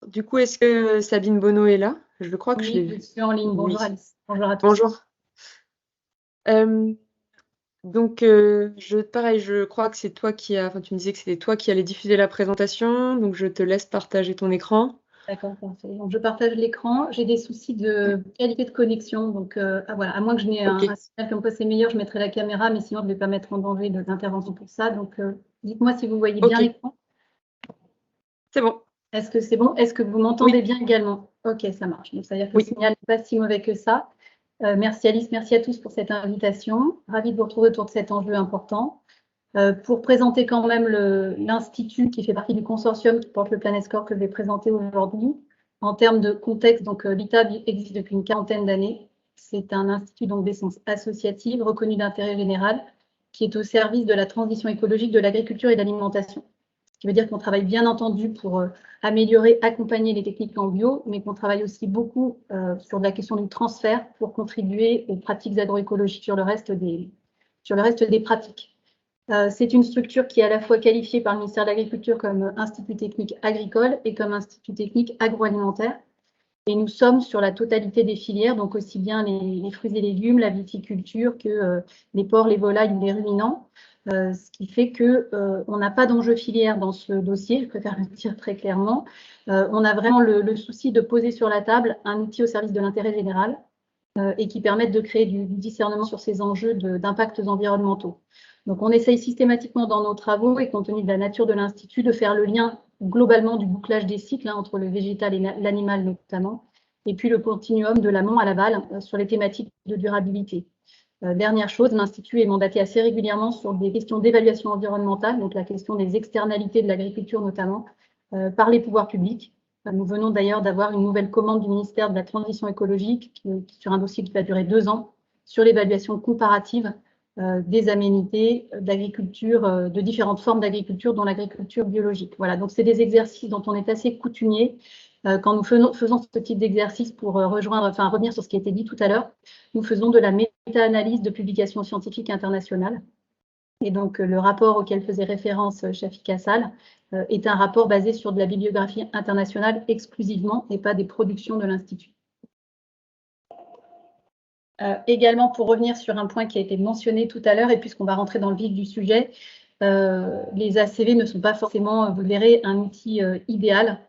Du coup, est-ce que Sabine Bonneau est là? Je crois que je l'ai Oui, je vue. suis en ligne. Oui. Bonjour Alice. Bonjour à tous. Bonjour. Donc, pareil, je crois que c'est toi enfin, tu me disais que c'était toi qui allais diffuser la présentation, donc je te laisse partager ton écran. D'accord, parfait. Donc, je partage l'écran. J'ai des soucis de qualité de connexion. Donc, voilà, à moins que je n'ai Ok, un signal comme quoi c'est meilleur, je mettrai la caméra, mais sinon, je ne vais pas mettre en danger d'intervention pour ça. Donc, dites-moi si vous voyez bien ok, l'écran. c'est bon. Est-ce que c'est bon? Est-ce que vous m'entendez Oui, bien également? Ok, ça marche. Donc, ça veut dire que le oui, signal n'est pas si mauvais que ça. Merci Alice, merci à tous pour cette invitation. Ravie de vous retrouver autour de cet enjeu important. Pour présenter quand même l'Institut qui fait partie du consortium qui porte le Planet Score que je vais présenter aujourd'hui. En termes de contexte, donc l'ITAB existe depuis une quarantaine d'années. C'est un institut d'essence associative reconnu d'intérêt général qui est au service de la transition écologique de l'agriculture et de l'alimentation. Ce qui veut dire qu'on travaille bien entendu pour améliorer, accompagner les techniques en bio, mais qu'on travaille aussi beaucoup sur la question du transfert pour contribuer aux pratiques agroécologiques sur le reste des pratiques. C'est une structure qui est à la fois qualifiée par le ministère de l'Agriculture comme Institut technique agricole et comme Institut technique agroalimentaire. Et nous sommes sur la totalité des filières, donc aussi bien les fruits et légumes, la viticulture que les porcs, les volailles ou les ruminants. Ce qui fait qu'on n'a pas d'enjeu filière dans ce dossier, je préfère le dire très clairement. On a vraiment le souci de poser sur la table un outil au service de l'intérêt général et qui permettent de créer du discernement sur ces enjeux d'impacts environnementaux. Donc, on essaye systématiquement dans nos travaux, et compte tenu de la nature de l'Institut, de faire le lien globalement du bouclage des cycles entre le végétal et l'animal notamment, et puis le continuum de l'amont à l'aval sur les thématiques de durabilité. Dernière chose, l'Institut est mandaté assez régulièrement sur des questions d'évaluation environnementale, donc la question des externalités de l'agriculture notamment, par les pouvoirs publics. Nous venons d'ailleurs d'avoir une nouvelle commande du ministère de la Transition écologique sur un dossier qui va durer 2 ans sur l'évaluation comparative des aménités d'agriculture, de différentes formes d'agriculture, dont l'agriculture biologique. Voilà, donc c'est des exercices dont on est assez coutumier. Quand nous faisons ce type d'exercice pour revenir sur ce qui a été dit tout à l'heure, nous faisons de la méta-analyse de publications scientifiques internationales. Et donc, le rapport auquel faisait référence Shafik Hassal est un rapport basé sur de la bibliographie internationale exclusivement et pas des productions de l'Institut. Également, pour revenir sur un point qui a été mentionné tout à l'heure, et puisqu'on va rentrer dans le vif du sujet, les ACV ne sont pas forcément, vous le verrez, un outil idéal.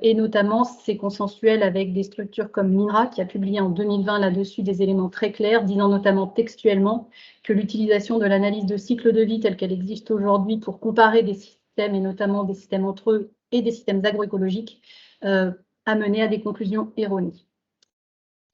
Et notamment, c'est consensuel avec des structures comme l'INRA, qui a publié en 2020 là-dessus des éléments très clairs, disant notamment textuellement que l'utilisation de l'analyse de cycle de vie telle qu'elle existe aujourd'hui pour comparer des systèmes, et notamment des systèmes entre eux et des systèmes agroécologiques, a mené à des conclusions erronées.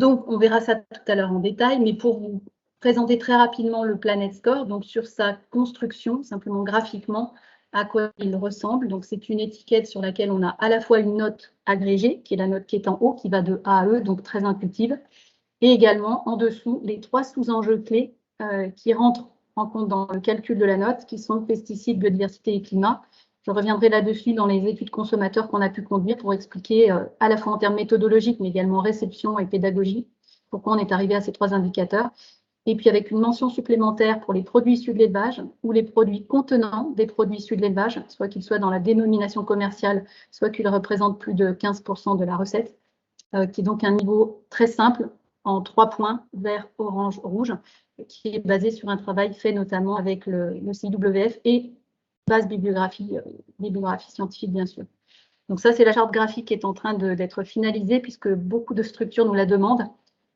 Donc, on verra ça tout à l'heure en détail, mais pour vous présenter très rapidement le Planet Score, donc sur sa construction, simplement graphiquement, à quoi il ressemble. Donc, c'est une étiquette sur laquelle on a à la fois une note agrégée, qui est la note qui est en haut, qui va de A à E, donc très intuitive, et également en dessous les 3 sous-enjeux clés qui rentrent en compte dans le calcul de la note, qui sont pesticides, biodiversité et climat. Je reviendrai là-dessus dans les études consommateurs qu'on a pu conduire pour expliquer à la fois en termes méthodologiques, mais également réception et pédagogie, pourquoi on est arrivé à ces 3 indicateurs. Et puis avec une mention supplémentaire pour les produits issus de l'élevage ou les produits contenant des produits issus de l'élevage, soit qu'ils soient dans la dénomination commerciale, soit qu'ils représentent plus de 15% de la recette, qui est donc un niveau très simple en 3 points, vert, orange, rouge, qui est basé sur un travail fait notamment avec le CIWF et base bibliographie scientifique, bien sûr. Donc ça, c'est la charte graphique qui est en train d'être finalisée puisque beaucoup de structures nous la demandent.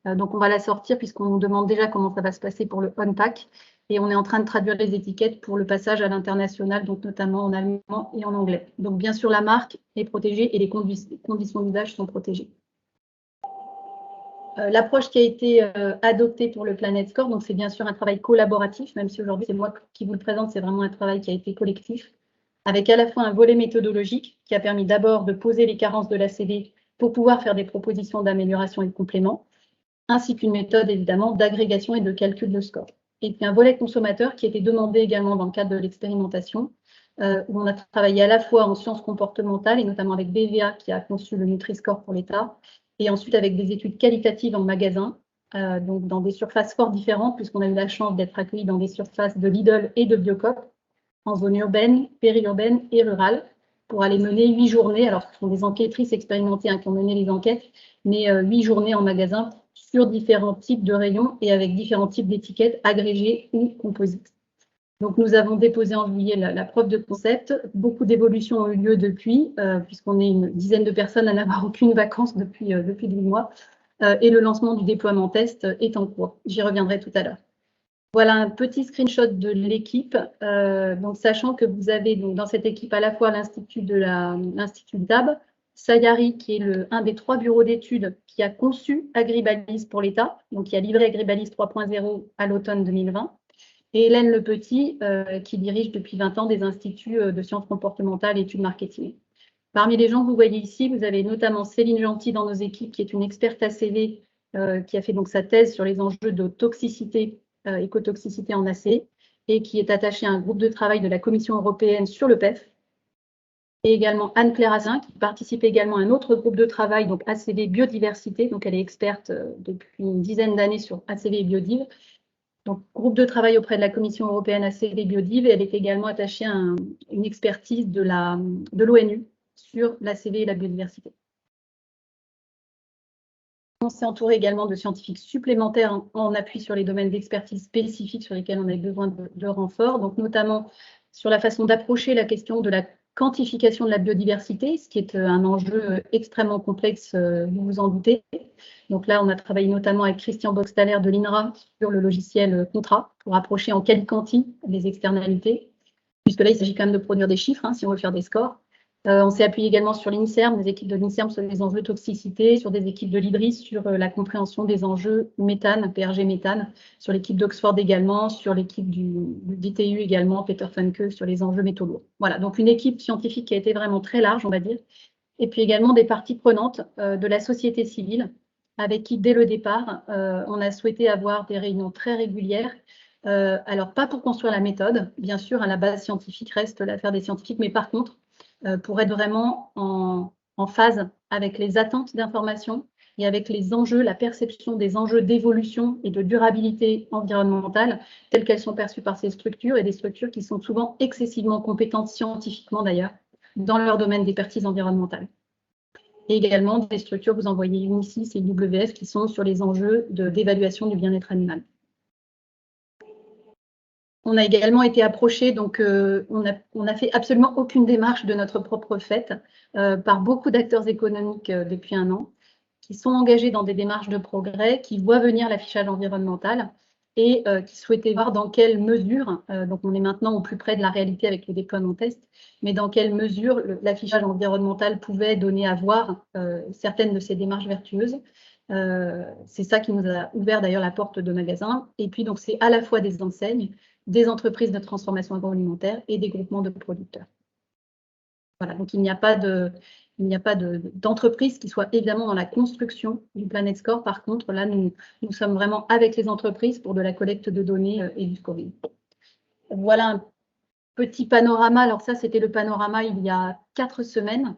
Donc on va la sortir puisqu'on nous demande déjà comment ça va se passer pour le on-pack et on est en train de traduire les étiquettes pour le passage à l'international, donc notamment en allemand et en anglais. Donc bien sûr, la marque est protégée et les conditions d'usage sont protégées. L'approche qui a été adoptée pour le Planet Score, donc c'est bien sûr un travail collaboratif, même si aujourd'hui c'est moi qui vous le présente, c'est vraiment un travail qui a été collectif, avec à la fois un volet méthodologique qui a permis d'abord de poser les carences de l'ACV pour pouvoir faire des propositions d'amélioration et de complément, ainsi qu'une méthode évidemment d'agrégation et de calcul de score. Et puis un volet consommateur qui a été demandé également dans le cadre de l'expérimentation, où on a travaillé à la fois en sciences comportementales et notamment avec BVA qui a conçu le Nutri-Score pour l'État, et ensuite avec des études qualitatives en magasin, donc dans des surfaces fort différentes, puisqu'on a eu la chance d'être accueillis dans des surfaces de Lidl et de Biocoop, en zone urbaine, périurbaine et rurale, pour aller mener 8 journées. Alors, ce sont des enquêtrices expérimentées qui ont mené les enquêtes, mais 8 journées en magasin sur différents types de rayons et avec différents types d'étiquettes agrégées ou composites. Donc, nous avons déposé en juillet la preuve de concept. Beaucoup d'évolutions ont eu lieu depuis, puisqu'on est une dizaine de personnes à n'avoir aucune vacance depuis 12 mois. Et le lancement du déploiement test est en cours. J'y reviendrai tout à l'heure. Voilà un petit screenshot de l'équipe. Donc, sachant que vous avez donc, dans cette équipe à la fois l'Institut DAB, Sayari, qui est un des 3 bureaux d'études qui a conçu Agribalis pour l'État, donc qui a livré Agribalis 3.0 à l'automne 2020, et Hélène Lepetit, qui dirige depuis 20 ans des instituts de sciences comportementales et études marketing. Parmi les gens que vous voyez ici, vous avez notamment Céline Gentil dans nos équipes, qui est une experte ACV, qui a fait donc sa thèse sur les enjeux de toxicité, écotoxicité en ACV, et qui est attachée à un groupe de travail de la Commission européenne sur le PEF. Et également Anne-Claire Azin, qui participe également à un autre groupe de travail, donc ACV Biodiversité, donc elle est experte depuis une dizaine d'années sur ACV et Biodiv. Donc, groupe de travail auprès de la Commission européenne ACV Biodiv, et elle est également attachée à une expertise de l'ONU sur l'ACV et la biodiversité. On s'est entouré également de scientifiques supplémentaires en appui sur les domaines d'expertise spécifiques sur lesquels on avait besoin de renfort, donc notamment sur la façon d'approcher la question de la quantification de la biodiversité, ce qui est un enjeu extrêmement complexe, vous vous en doutez. Donc là, on a travaillé notamment avec Christian Boxtaller de l'INRA sur le logiciel Contra pour approcher en quali-quanti les externalités, puisque là, il s'agit quand même de produire des chiffres, si on veut faire des scores. On s'est appuyé également sur l'INSERM, des équipes de l'INSERM sur les enjeux de toxicité, sur des équipes de l'IDRIS sur la compréhension des enjeux méthane, PRG méthane, sur l'équipe d'Oxford également, sur l'équipe du DTU également, Peter Funke, sur les enjeux métaux lourds. Voilà, donc une équipe scientifique qui a été vraiment très large, on va dire, et puis également des parties prenantes de la société civile, avec qui, dès le départ, on a souhaité avoir des réunions très régulières. Alors, pas pour construire la méthode, bien sûr, à la base scientifique reste l'affaire des scientifiques, mais par contre, pour être vraiment en phase avec les attentes d'information et avec les enjeux, la perception des enjeux d'évolution et de durabilité environnementale telles qu'elles sont perçues par ces structures, et des structures qui sont souvent excessivement compétentes scientifiquement d'ailleurs dans leur domaine d'expertise environnementale. Et également des structures, vous en voyez une ici, c'est WF, qui sont sur les enjeux d'évaluation du bien-être animal. On a également été approché, donc on n'a fait absolument aucune démarche de notre propre fait par beaucoup d'acteurs économiques depuis 1 an, qui sont engagés dans des démarches de progrès, qui voient venir l'affichage environnemental et qui souhaitaient voir dans quelle mesure, donc on est maintenant au plus près de la réalité avec le déploiement test, mais dans quelle mesure l'affichage environnemental pouvait donner à voir certaines de ces démarches vertueuses. C'est ça qui nous a ouvert d'ailleurs la porte de magasin. Et puis donc c'est à la fois des enseignes, des entreprises de transformation agroalimentaire et des groupements de producteurs. Voilà, donc il n'y a pas d'entreprise qui soit évidemment dans la construction du Planet Score. Par contre, là, nous sommes vraiment avec les entreprises pour de la collecte de données et du scoring. Voilà un petit panorama. Alors ça, c'était le panorama il y a 4 semaines.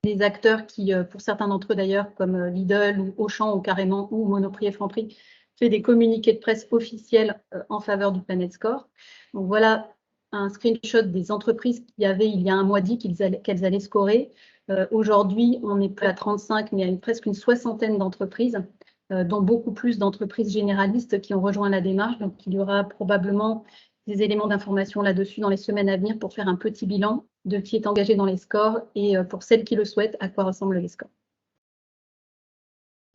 Des acteurs qui, pour certains d'entre eux d'ailleurs, comme Lidl ou Auchan ou carrément, ou Monoprix et Franprix, fait des communiqués de presse officiels en faveur du Planet Score. Donc voilà un screenshot des entreprises qui avaient il y a un mois dit qu'elles allaient scorer. Aujourd'hui, on n'est plus à 35, mais il y a presque une soixantaine d'entreprises, dont beaucoup plus d'entreprises généralistes qui ont rejoint la démarche. Donc il y aura probablement des éléments d'information là-dessus dans les semaines à venir pour faire un petit bilan de qui est engagé dans les scores et pour celles qui le souhaitent, à quoi ressemblent les scores.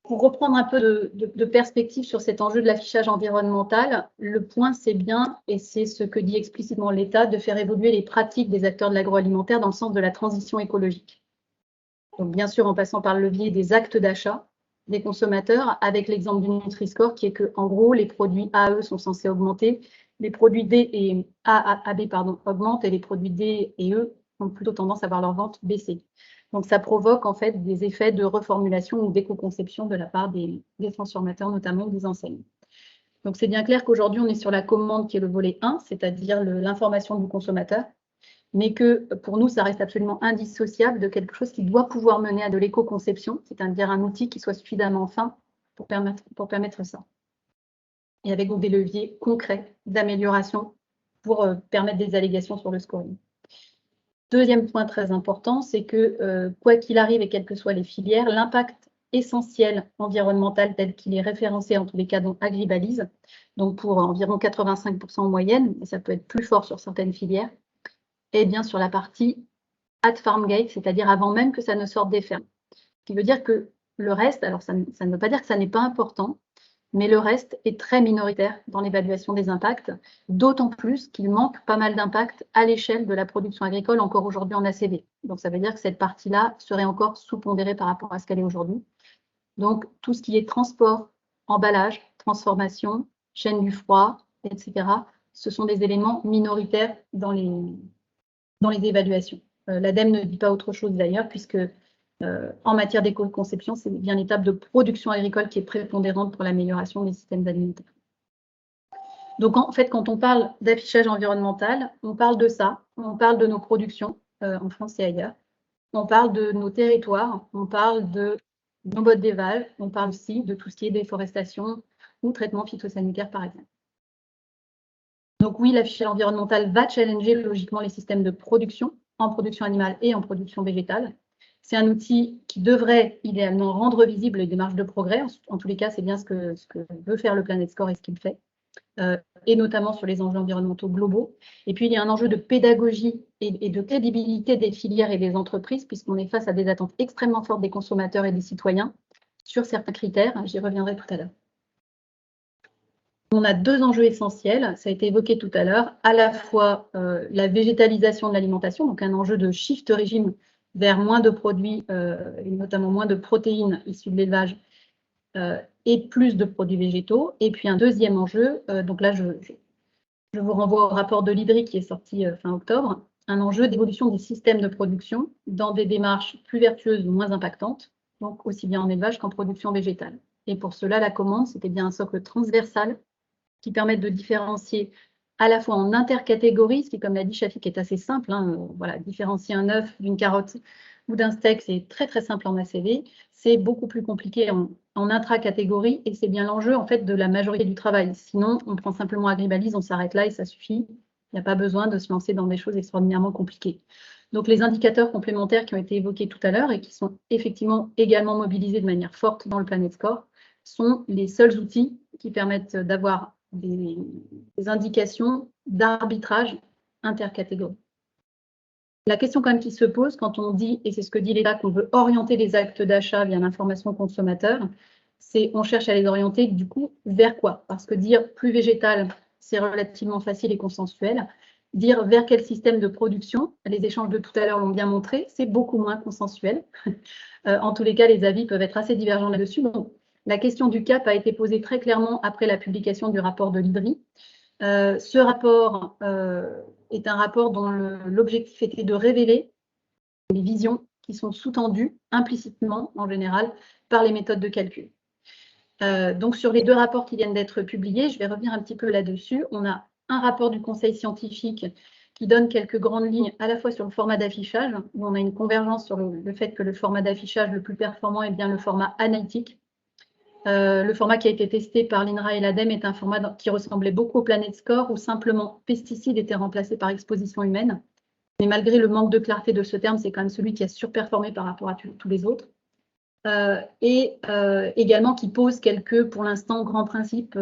Pour reprendre un peu de perspective sur cet enjeu de l'affichage environnemental, le point c'est bien, et c'est ce que dit explicitement l'État, de faire évoluer les pratiques des acteurs de l'agroalimentaire dans le sens de la transition écologique. Donc bien sûr en passant par le levier des actes d'achat des consommateurs, avec l'exemple du Nutri-Score qui est que en gros les produits AE sont censés augmenter, les produits D et AB augmentent et les produits D et E ont plutôt tendance à voir leur vente baisser. Donc ça provoque en fait des effets de reformulation ou d'éco-conception de la part des transformateurs, notamment des enseignes. Donc c'est bien clair qu'aujourd'hui on est sur la commande qui est le volet 1, c'est-à-dire l'information du consommateur, mais que pour nous ça reste absolument indissociable de quelque chose qui doit pouvoir mener à de l'éco-conception, c'est-à-dire un outil qui soit suffisamment fin pour permettre ça. Et avec donc des leviers concrets d'amélioration pour permettre des allégations sur le scoring. Deuxième point très important, c'est que quoi qu'il arrive et quelles que soient les filières, l'impact essentiel environnemental tel qu'il est référencé en tous les cas dans Agribalise, donc pour environ 85% en moyenne, et ça peut être plus fort sur certaines filières, est bien sur la partie at farm gate, c'est-à-dire avant même que ça ne sorte des fermes. Ce qui veut dire que le reste, alors ça ne veut pas dire que ça n'est pas important, mais le reste est très minoritaire dans l'évaluation des impacts, d'autant plus qu'il manque pas mal d'impacts à l'échelle de la production agricole encore aujourd'hui en ACV. Donc ça veut dire que cette partie-là serait encore sous-pondérée par rapport à ce qu'elle est aujourd'hui. Donc tout ce qui est transport, emballage, transformation, chaîne du froid, etc., ce sont des éléments minoritaires dans les évaluations. L'ADEME ne dit pas autre chose d'ailleurs, puisque en matière d'éco-conception, c'est bien l'étape de production agricole qui est prépondérante pour l'amélioration des systèmes alimentaires. Donc en fait, quand on parle d'affichage environnemental, on parle de ça, on parle de nos productions en France et ailleurs, on parle de nos territoires, on parle de nos modes d'élevage, on parle aussi de tout ce qui est déforestation ou traitement phytosanitaire par exemple. Donc oui, l'affichage environnemental va challenger logiquement les systèmes de production, en production animale et en production végétale. C'est un outil qui devrait idéalement rendre visible les démarches de progrès. En tous les cas, c'est bien ce que veut faire le Planet Score et ce qu'il fait, et notamment sur les enjeux environnementaux globaux. Et puis, il y a un enjeu de pédagogie et de crédibilité des filières et des entreprises, puisqu'on est face à des attentes extrêmement fortes des consommateurs et des citoyens sur certains critères. J'y reviendrai tout à l'heure. On a deux enjeux essentiels, ça a été évoqué tout à l'heure, à la fois la végétalisation de l'alimentation, donc un enjeu de shift régime vers moins de produits, et notamment moins de protéines issues de l'élevage, et plus de produits végétaux. Et puis un deuxième enjeu, donc là je vous renvoie au rapport de l'IDRI qui est sorti fin octobre, un enjeu d'évolution des systèmes de production dans des démarches plus vertueuses ou moins impactantes, donc aussi bien en élevage qu'en production végétale. Et pour cela, la commande, c'était bien un socle transversal qui permettent de différencier à la fois en intercatégories, ce qui, comme l'a dit Shafik, est assez simple. Voilà, différencier un œuf d'une carotte ou d'un steak, c'est très très simple en ACV. C'est beaucoup plus compliqué en intracatégorie et c'est bien l'enjeu en fait de la majorité du travail. Sinon, on prend simplement Agribalise, on s'arrête là et ça suffit. Il n'y a pas besoin de se lancer dans des choses extraordinairement compliquées. Donc les indicateurs complémentaires qui ont été évoqués tout à l'heure et qui sont effectivement également mobilisés de manière forte dans le Planet Score sont les seuls outils qui permettent d'avoir des indications d'arbitrage intercatégorie. La question quand même qui se pose quand on dit, et c'est ce que dit l'État, qu'on veut orienter les actes d'achat via l'information consommateur, c'est on cherche à les orienter du coup vers quoi? Parce que dire plus végétal, c'est relativement facile et consensuel. Dire vers quel système de production, les échanges de tout à l'heure l'ont bien montré, c'est beaucoup moins consensuel. En tous les cas, les avis peuvent être assez divergents là-dessus. Donc, la question du cap a été posée très clairement après la publication du rapport de l'IDRI. Ce rapport est un rapport dont l'objectif était de révéler les visions qui sont sous-tendues implicitement, en général, par les méthodes de calcul. Donc, sur les deux rapports qui viennent d'être publiés, je vais revenir un petit peu là-dessus. On a un rapport du Conseil scientifique qui donne quelques grandes lignes à la fois sur le format d'affichage, où on a une convergence sur le fait que le format d'affichage le plus performant est bien le format analytique. Le format qui a été testé par l'INRA et l'ADEME est un format qui ressemblait beaucoup au Planet Score, où simplement pesticides étaient remplacés par exposition humaine. Mais malgré le manque de clarté de ce terme, c'est quand même celui qui a surperformé par rapport à tous les autres. Et également qui pose quelques, pour l'instant, grands principes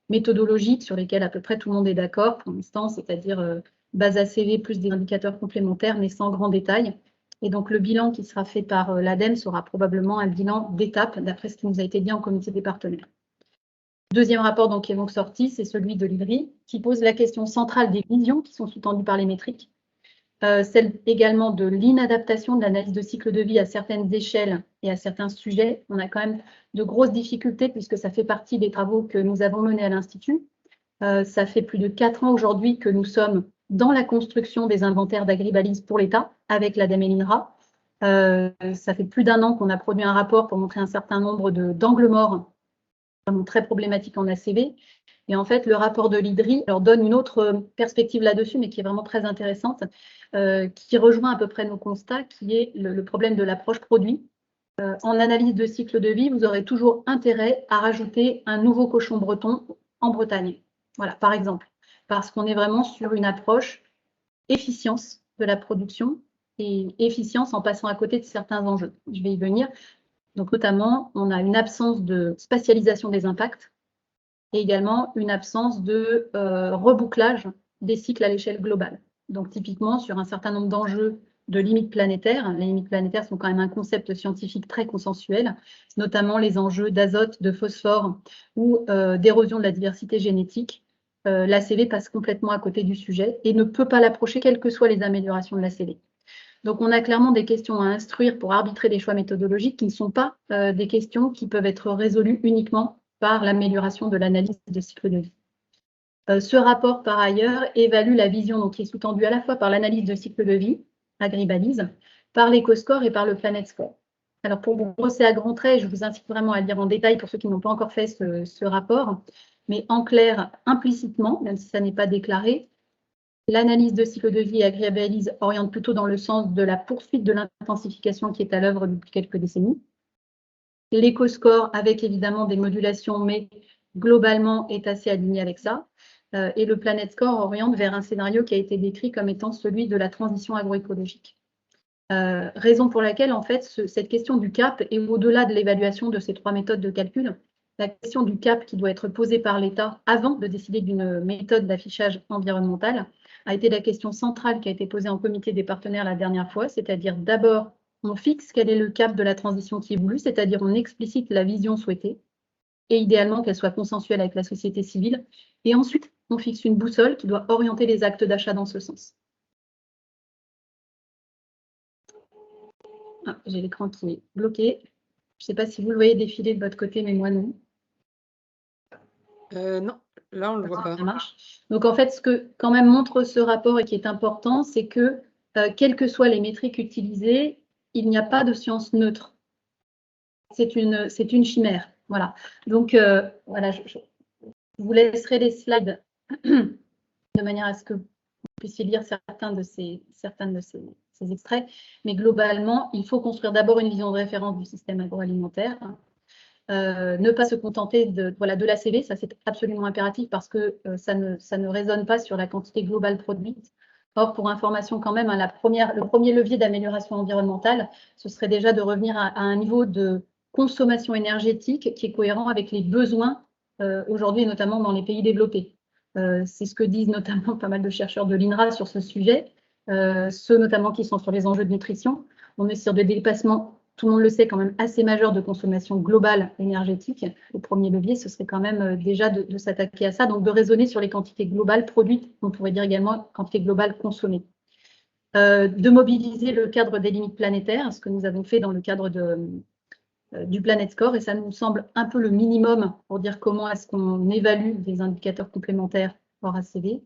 méthodologiques sur lesquels à peu près tout le monde est d'accord pour l'instant, c'est-à-dire base ACV plus des indicateurs complémentaires, mais sans grand détail. Et donc, le bilan qui sera fait par l'ADEME sera probablement un bilan d'étape, d'après ce qui nous a été dit en comité des partenaires. Deuxième rapport donc, qui est donc sorti, c'est celui de l'IDRI, qui pose la question centrale des visions qui sont sous-tendues par les métriques, celle également de l'inadaptation de l'analyse de cycle de vie à certaines échelles et à certains sujets. On a quand même de grosses difficultés puisque ça fait partie des travaux que nous avons menés à l'Institut. Ça fait plus de 4 ans aujourd'hui que nous sommes dans la construction des inventaires d'Agribalise pour l'État avec l'ADEME et l'INRA. Ça fait plus d'1 an qu'on a produit un rapport pour montrer un certain nombre d'angles morts vraiment très problématiques en ACV. Et en fait, le rapport de l'IDRI leur donne une autre perspective là-dessus, mais qui est vraiment très intéressante, qui rejoint à peu près nos constats, qui est le problème de l'approche produit. En analyse de cycle de vie, vous aurez toujours intérêt à rajouter un nouveau cochon breton en Bretagne. Voilà, par exemple, parce qu'on est vraiment sur une approche efficience de la production et efficience en passant à côté de certains enjeux. Je vais y venir. Donc notamment, on a une absence de spatialisation des impacts et également une absence de rebouclage des cycles à l'échelle globale. Donc typiquement, sur un certain nombre d'enjeux de limites planétaires, les limites planétaires sont quand même un concept scientifique très consensuel, notamment les enjeux d'azote, de phosphore ou d'érosion de la diversité génétique. L'ACV passe complètement à côté du sujet et ne peut pas l'approcher, quelles que soient les améliorations de l'ACV. Donc, on a clairement des questions à instruire pour arbitrer des choix méthodologiques qui ne sont pas des questions qui peuvent être résolues uniquement par l'amélioration de l'analyse de cycle de vie. Ce rapport, par ailleurs, évalue la vision donc, qui est sous-tendue à la fois par l'analyse de cycle de vie, Agribalise, par l'EcoScore et par le Planet Score. Alors, pour vous brosser à grands traits, je vous incite vraiment à lire en détail pour ceux qui n'ont pas encore fait ce rapport, mais en clair, implicitement, même si ça n'est pas déclaré, l'analyse de cycle de vie et Agribalise oriente plutôt dans le sens de la poursuite de l'intensification qui est à l'œuvre depuis quelques décennies. L'EcoScore, avec évidemment des modulations, mais globalement est assez aligné avec ça. Et le Planet Score oriente vers un scénario qui a été décrit comme étant celui de la transition agroécologique. Raison pour laquelle, en fait, cette question du cap est au-delà de l'évaluation de ces trois méthodes de calcul. La question du cap qui doit être posée par l'État avant de décider d'une méthode d'affichage environnemental a été la question centrale qui a été posée en comité des partenaires la dernière fois, c'est-à-dire d'abord, on fixe quel est le cap de la transition qui est voulu, c'est-à-dire on explicite la vision souhaitée, et idéalement qu'elle soit consensuelle avec la société civile, et ensuite, on fixe une boussole qui doit orienter les actes d'achat dans ce sens. Ah, j'ai l'écran qui est bloqué. Je ne sais pas si vous le voyez défiler de votre côté, mais moi non. Non, là on ne le voit pas. Ça marche. Donc en fait, ce que quand même montre ce rapport et qui est important, c'est que quelles que soient les métriques utilisées, il n'y a pas de science neutre. C'est une chimère. Voilà. Donc voilà, je vous laisserai les slides de manière à ce que vous puissiez lire certains de ces extraits. Mais globalement, il faut construire d'abord une vision de référence du système agroalimentaire. Ne pas se contenter de l'ACV, ça c'est absolument impératif parce que ça ne résonne pas sur la quantité globale produite. Or, pour information quand même, le premier levier d'amélioration environnementale, ce serait déjà de revenir à un niveau de consommation énergétique qui est cohérent avec les besoins aujourd'hui, notamment dans les pays développés. C'est ce que disent notamment pas mal de chercheurs de l'INRA sur ce sujet, ceux notamment qui sont sur les enjeux de nutrition. On est sur des dépassements, tout le monde le sait, quand même assez majeurs de consommation globale énergétique. Le premier levier, ce serait quand même déjà de s'attaquer à ça, donc de raisonner sur les quantités globales produites, on pourrait dire également quantité globale consommée. De mobiliser le cadre des limites planétaires, ce que nous avons fait dans le cadre du Planet Score, et ça nous semble un peu le minimum pour dire comment est-ce qu'on évalue des indicateurs complémentaires hors ACV.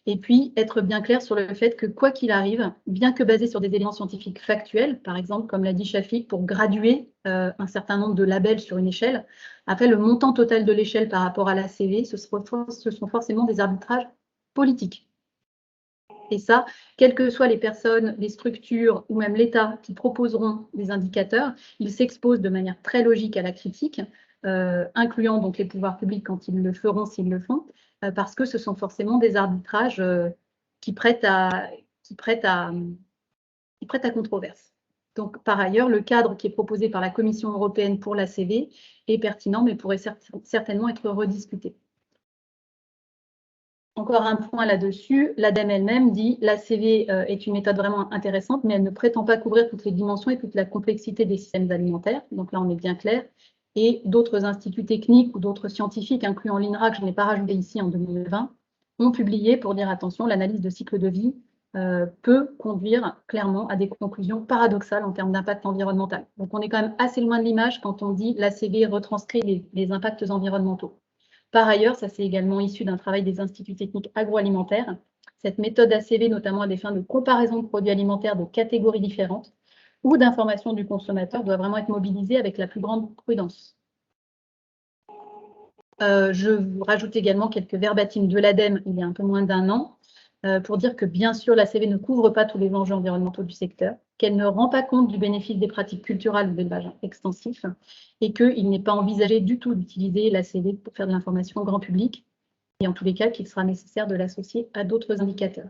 Et puis, être bien clair sur le fait que, quoi qu'il arrive, bien que basé sur des éléments scientifiques factuels, par exemple, comme l'a dit Shafik, pour graduer un certain nombre de labels sur une échelle, après, le montant total de l'échelle par rapport à l'ACV, ce sont forcément des arbitrages politiques. Et ça, quelles que soient les personnes, les structures ou même l'État qui proposeront des indicateurs, ils s'exposent de manière très logique à la critique, incluant donc les pouvoirs publics quand ils le feront, s'ils le font, parce que ce sont forcément des arbitrages qui prêtent à controverse. Donc, par ailleurs, le cadre qui est proposé par la Commission européenne pour l'ACV est pertinent, mais pourrait certainement être rediscuté. Encore un point là-dessus, l'ADEME elle-même dit l'ACV est une méthode vraiment intéressante, mais elle ne prétend pas couvrir toutes les dimensions et toute la complexité des systèmes alimentaires. Donc là, on est bien clair. Et d'autres instituts techniques ou d'autres scientifiques, incluant l'INRA, que je n'ai pas rajouté ici en 2020, ont publié pour dire attention, l'analyse de cycle de vie peut conduire clairement à des conclusions paradoxales en termes d'impact environnemental. Donc on est quand même assez loin de l'image quand on dit l'ACV retranscrit les impacts environnementaux. Par ailleurs, ça c'est également issu d'un travail des instituts techniques agroalimentaires. Cette méthode ACV, notamment à des fins de comparaison de produits alimentaires de catégories différentes ou d'information du consommateur, doit vraiment être mobilisée avec la plus grande prudence. Je vous rajoute également quelques verbatim de l'ADEME il y a un peu moins d'un an pour dire que bien sûr l'ACV ne couvre pas tous les enjeux environnementaux du secteur, qu'elle ne rend pas compte du bénéfice des pratiques culturales ou d'élevage extensif et qu'il n'est pas envisagé du tout d'utiliser l'ACV pour faire de l'information au grand public et en tous les cas qu'il sera nécessaire de l'associer à d'autres indicateurs.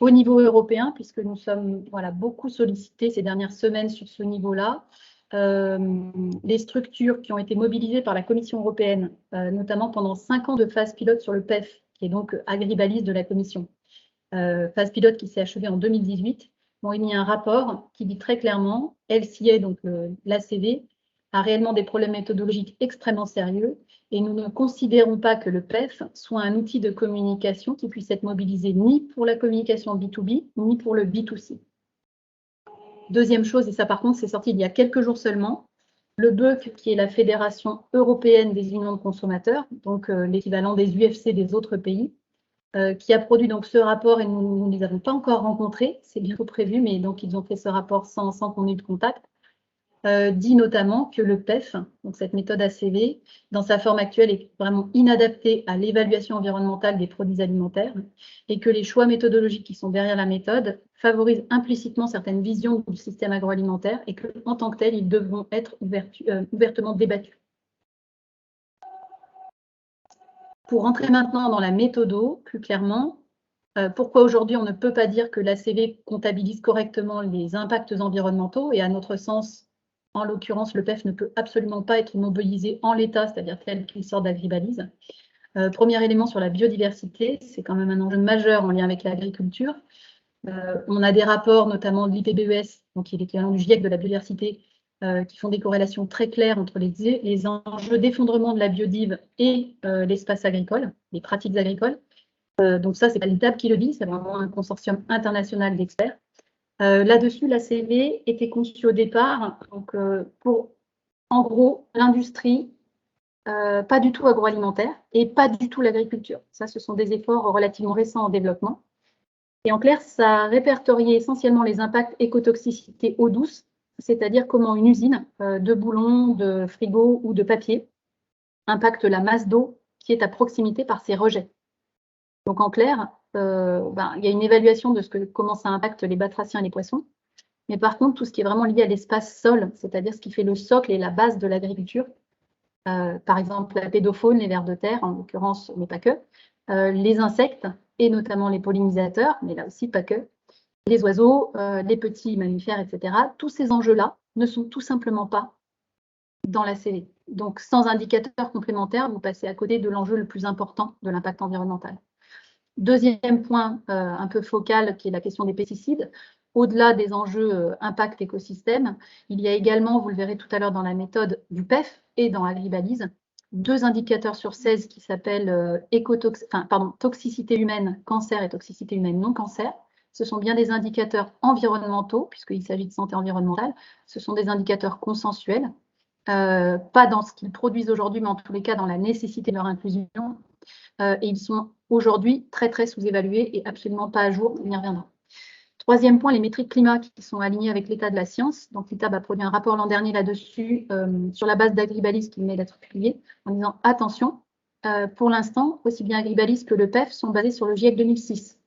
au niveau européen, puisque nous sommes beaucoup sollicités ces dernières semaines sur ce niveau-là. Les structures qui ont été mobilisées par la Commission européenne, notamment pendant 5 ans de phase pilote sur le PEF, qui est donc agribalise de la Commission, phase pilote qui s'est achevée en 2018, ont émis un rapport qui dit très clairement, LCA, donc l'ACV, a réellement des problèmes méthodologiques extrêmement sérieux et nous ne considérons pas que le PEF soit un outil de communication qui puisse être mobilisé ni pour la communication B2B, ni pour le B2C. Deuxième chose, et ça par contre c'est sorti il y a quelques jours seulement, le BEUC, qui est la Fédération européenne des unions de consommateurs, donc l'équivalent des UFC des autres pays, qui a produit donc ce rapport et nous ne les avons pas encore rencontrés, c'est bientôt prévu, mais donc ils ont fait ce rapport sans qu'on ait eu de contact, dit notamment que le PEF, donc cette méthode ACV, dans sa forme actuelle est vraiment inadaptée à l'évaluation environnementale des produits alimentaires et que les choix méthodologiques qui sont derrière la méthode favorisent implicitement certaines visions du système agroalimentaire et qu'en tant que tels, ils devront être ouvertement débattus. Pour rentrer maintenant dans la méthodo, plus clairement, pourquoi aujourd'hui on ne peut pas dire que l'ACV comptabilise correctement les impacts environnementaux et à notre sens, en l'occurrence, le PEF ne peut absolument pas être mobilisé en l'état, c'est-à-dire tel qu'il sort d'agribalise. Premier élément sur la biodiversité, c'est quand même un enjeu majeur en lien avec l'agriculture. On a des rapports, notamment de l'IPBES, donc qui est l'équivalent du GIEC de la biodiversité, qui font des corrélations très claires entre les enjeux d'effondrement de la biodive et l'espace agricole, les pratiques agricoles. Donc ça, c'est pas l'ITAB qui le dit, c'est vraiment un consortium international d'experts. Là-dessus, l'ACV était conçue au départ donc, pour, en gros, l'industrie, pas du tout agroalimentaire et pas du tout l'agriculture. Ça, ce sont des efforts relativement récents en développement. Et en clair, ça répertoriait essentiellement les impacts écotoxicité eau douce, c'est-à-dire comment une usine de boulons, de frigo ou de papier impacte la masse d'eau qui est à proximité par ses rejets. Donc en clair, il y a une évaluation de comment ça impacte les batraciens et les poissons. Mais par contre, tout ce qui est vraiment lié à l'espace sol, c'est-à-dire ce qui fait le socle et la base de l'agriculture, par exemple la pédofaune, les vers de terre, en l'occurrence, mais pas que, les insectes, et notamment les pollinisateurs, mais là aussi pas que, les oiseaux, les petits mammifères, etc. Tous ces enjeux-là ne sont tout simplement pas dans l'ACV. Donc sans indicateur complémentaire, vous passez à côté de l'enjeu le plus important de l'impact environnemental. Deuxième point un peu focal, qui est la question des pesticides. Au-delà des enjeux impact écosystème, il y a également, vous le verrez tout à l'heure dans la méthode du PEF et dans Agribalise, 2 indicateurs sur 16 qui s'appellent toxicité humaine, cancer et toxicité humaine non cancer. Ce sont bien des indicateurs environnementaux, puisqu'il s'agit de santé environnementale. Ce sont des indicateurs consensuels, pas dans ce qu'ils produisent aujourd'hui, mais en tous les cas dans la nécessité de leur inclusion. Et ils sont aujourd'hui très, très sous-évalués et absolument pas à jour, on y reviendra. Troisième point, les métriques climat qui sont alignées avec l'état de la science. Donc, l'ITAB a produit un rapport l'an dernier là-dessus, sur la base d'Agribalise qui venait d'être publié, en disant attention, pour l'instant, aussi bien Agribalise que le PEF sont basés sur le GIEC 2006.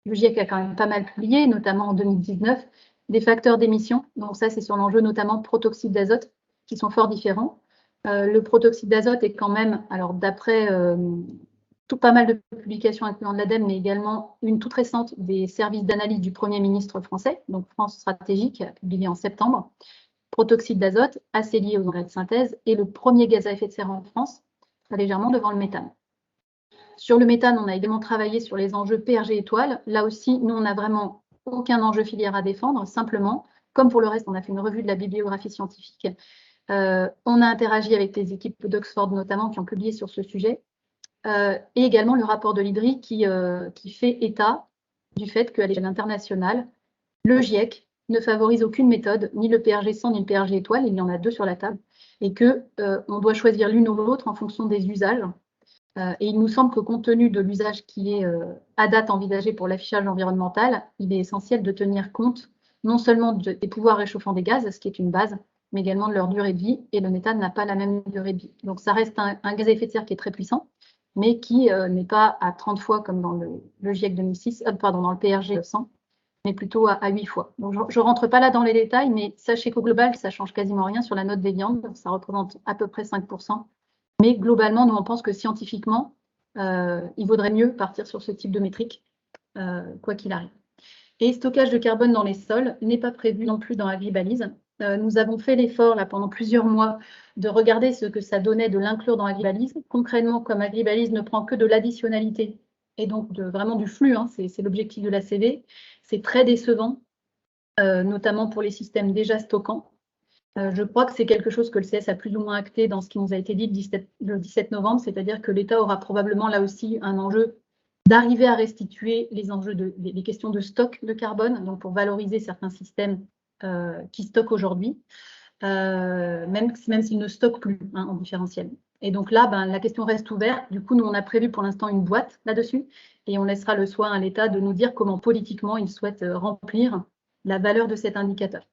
Le GIEC a quand même pas mal publié, notamment en 2019, des facteurs d'émission. Donc ça, c'est sur l'enjeu notamment protoxyde d'azote, qui sont fort différents. Le protoxyde d'azote est quand même, alors d'après pas mal de publications incluant de l'ADEME, mais également une toute récente des services d'analyse du Premier ministre français, donc France Stratégique, publié en septembre. Protoxyde d'azote, assez lié aux engrais de synthèse, et le premier gaz à effet de serre en France, légèrement devant le méthane. Sur le méthane, on a également travaillé sur les enjeux PRG étoile. Là aussi, nous, on n'a vraiment aucun enjeu filière à défendre. Simplement, comme pour le reste, on a fait une revue de la bibliographie scientifique. On a interagi avec les équipes d'Oxford notamment qui ont publié sur ce sujet. Et également le rapport de l'IDRI qui fait état du fait qu'à l'échelle internationale, le GIEC ne favorise aucune méthode, ni le PRG 100 ni le PRG étoile, il y en a 2 sur la table, et qu'on doit choisir l'une ou l'autre en fonction des usages. Et il nous semble que compte tenu de l'usage qui est à date envisagé pour l'affichage environnemental, il est essentiel de tenir compte non seulement des pouvoirs réchauffants des gaz, ce qui est une base, mais également de leur durée de vie, et le méthane n'a pas la même durée de vie. Donc ça reste un gaz à effet de serre qui est très puissant, mais qui n'est pas à 30 fois comme dans le GIEC 2006, dans le PRG 100, mais plutôt à 8 fois. Donc je ne rentre pas là dans les détails, mais sachez qu'au global, ça ne change quasiment rien sur la note des viandes, ça représente à peu près 5%. Mais globalement, nous, on pense que scientifiquement, il vaudrait mieux partir sur ce type de métrique quoi qu'il arrive. Et stockage de carbone dans les sols n'est pas prévu non plus dans Agribalise. Nous avons fait l'effort là pendant plusieurs mois de regarder ce que ça donnait de l'inclure dans Agribalise. Concrètement, comme Agribalise ne prend que de l'additionnalité et donc vraiment du flux, hein, c'est l'objectif de la CV, c'est très décevant, notamment pour les systèmes déjà stockants. Je crois que c'est quelque chose que le CS a plus ou moins acté dans ce qui nous a été dit le 17 novembre, c'est-à-dire que l'État aura probablement là aussi un enjeu d'arriver à restituer les questions de stock de carbone, donc pour valoriser certains systèmes qui stockent aujourd'hui, même s'ils ne stockent plus, hein, en différentiel. Et donc là, la question reste ouverte. Du coup, nous, on a prévu pour l'instant une boîte là-dessus et on laissera le soin à l'État de nous dire comment politiquement il souhaite remplir la valeur de cet indicateur.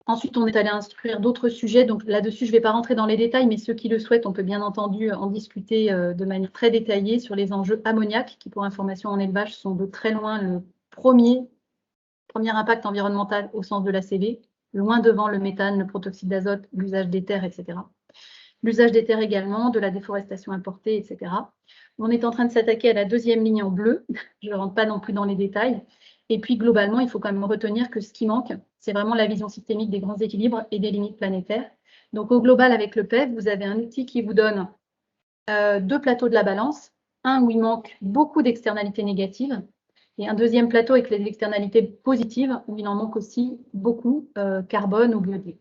Ensuite, on est allé instruire d'autres sujets. Donc là-dessus, je ne vais pas rentrer dans les détails, mais ceux qui le souhaitent, on peut bien entendu en discuter de manière très détaillée sur les enjeux ammoniaques, qui, pour information en élevage, sont de très loin le premier impact environnemental au sens de la CV, loin devant le méthane, le protoxyde d'azote, l'usage des terres, etc. L'usage des terres également, de la déforestation importée, etc. On est en train de s'attaquer à la deuxième ligne en bleu. Je ne rentre pas non plus dans les détails. Et puis, globalement, il faut quand même retenir que ce qui manque, c'est vraiment la vision systémique des grands équilibres et des limites planétaires. Donc, au global, avec le PEF, vous avez un outil qui vous donne deux plateaux de la balance. Un où il manque beaucoup d'externalités négatives et un deuxième plateau avec les externalités positives où il en manque aussi beaucoup, carbone ou biodiversité.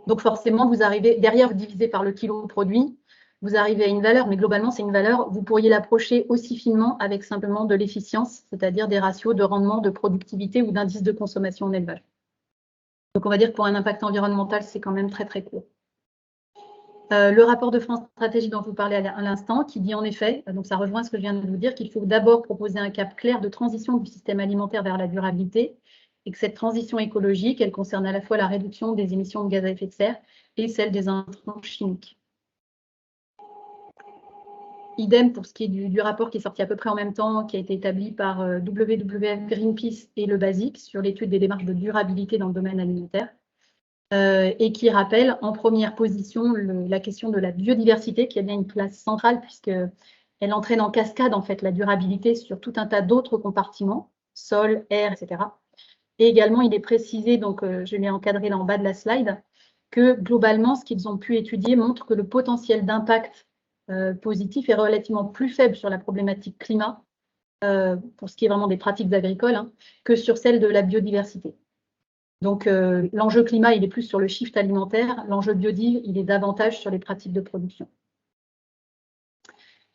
Donc, forcément, vous arrivez, derrière, vous divisez par le kilo produit, vous arrivez à une valeur, mais globalement, c'est une valeur, vous pourriez l'approcher aussi finement avec simplement de l'efficience, c'est-à-dire des ratios de rendement, de productivité ou d'indice de consommation en élevage. Donc, on va dire que pour un impact environnemental, c'est quand même très, très court. Le rapport de France Stratégie dont je vous parlais à l'instant, qui dit en effet, donc ça rejoint ce que je viens de vous dire, qu'il faut d'abord proposer un cap clair de transition du système alimentaire vers la durabilité, et que cette transition écologique, elle concerne à la fois la réduction des émissions de gaz à effet de serre et celle des intrants chimiques. Idem pour ce qui est du rapport qui est sorti à peu près en même temps, qui a été établi par WWF, Greenpeace et le BASIC sur l'étude des démarches de durabilité dans le domaine alimentaire, et qui rappelle en première position la question de la biodiversité, qui a bien une place centrale puisqu'elle entraîne en cascade en fait la durabilité sur tout un tas d'autres compartiments, sol, air, etc. Et également, il est précisé, donc je l'ai encadré là en bas de la slide, que globalement, ce qu'ils ont pu étudier montre que le potentiel d'impact positif est relativement plus faible sur la problématique climat, pour ce qui est vraiment des pratiques agricoles, hein, que sur celle de la biodiversité. Donc, l'enjeu climat, il est plus sur le shift alimentaire. L'enjeu biodiv, il est davantage sur les pratiques de production.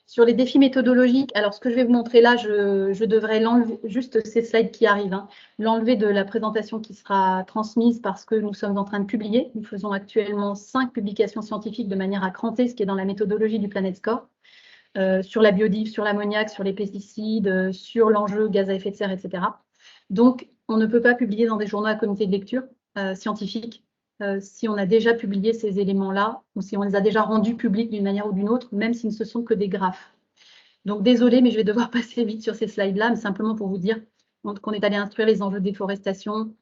Sur les défis méthodologiques, alors ce que je vais vous montrer là, je devrais l'enlever, juste ces slides qui arrivent, hein, l'enlever de la présentation qui sera transmise parce que nous sommes en train de publier. Nous faisons actuellement 5 publications scientifiques de manière à cranter ce qui est dans la méthodologie du Planet Score, sur la biodiv, sur l'ammoniac, sur les pesticides, sur l'enjeu gaz à effet de serre, etc. Donc, on ne peut pas publier dans des journaux à comité de lecture scientifique si on a déjà publié ces éléments-là ou si on les a déjà rendus publics d'une manière ou d'une autre, même si ce ne sont que des graphes. Donc, désolé, mais je vais devoir passer vite sur ces slides-là, mais simplement pour vous dire qu'on est allé instruire les enjeux de déforestation.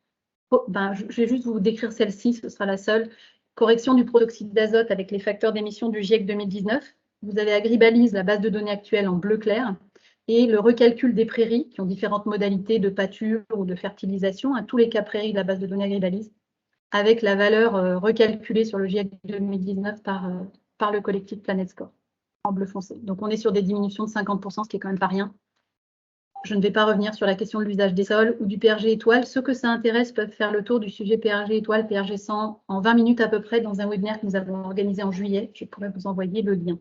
Je vais juste vous décrire celle-ci, ce sera la seule. Correction du protoxyde d'azote avec les facteurs d'émission du GIEC 2019. Vous avez Agribalise, la base de données actuelle en bleu clair, et le recalcul des prairies, qui ont différentes modalités de pâture ou de fertilisation, à tous les cas prairies de la base de données Agribalise, avec la valeur recalculée sur le GIEC 2019 par le collectif Planet Score, en bleu foncé. Donc, on est sur des diminutions de 50%, ce qui est quand même pas rien. Je ne vais pas revenir sur la question de l'usage des sols ou du PRG étoile. Ceux que ça intéresse peuvent faire le tour du sujet PRG étoile, PRG 100 en 20 minutes à peu près dans un webinaire que nous avons organisé en juillet. Je pourrais vous envoyer le lien.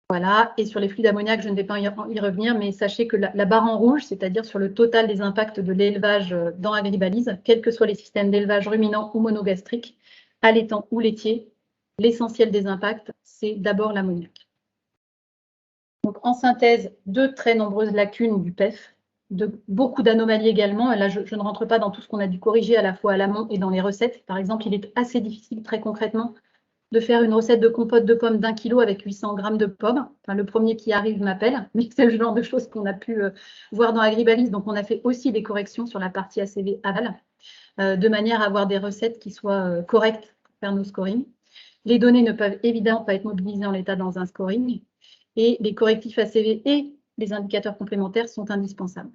Voilà, et sur les flux d'ammoniac, je ne vais pas y revenir, mais sachez que la barre en rouge, c'est-à-dire sur le total des impacts de l'élevage dans Agribalise, quels que soient les systèmes d'élevage ruminant ou monogastrique, allaitant ou laitier, l'essentiel des impacts, c'est d'abord l'ammoniac. Donc, en synthèse, de très nombreuses lacunes du PEF, beaucoup d'anomalies également. Et là, je ne rentre pas dans tout ce qu'on a dû corriger à la fois à l'amont et dans les recettes. Par exemple, il est assez difficile, très concrètement, de faire une recette de compote de pommes d'1 kilo avec 800 grammes de pommes. Enfin, le premier qui arrive m'appelle, mais c'est le genre de choses qu'on a pu voir dans Agribalise. Donc, on a fait aussi des corrections sur la partie ACV aval, de manière à avoir des recettes qui soient correctes pour faire nos scorings. Les données ne peuvent évidemment pas être mobilisées en l'état dans un scoring. Et les correctifs ACV et les indicateurs complémentaires sont indispensables.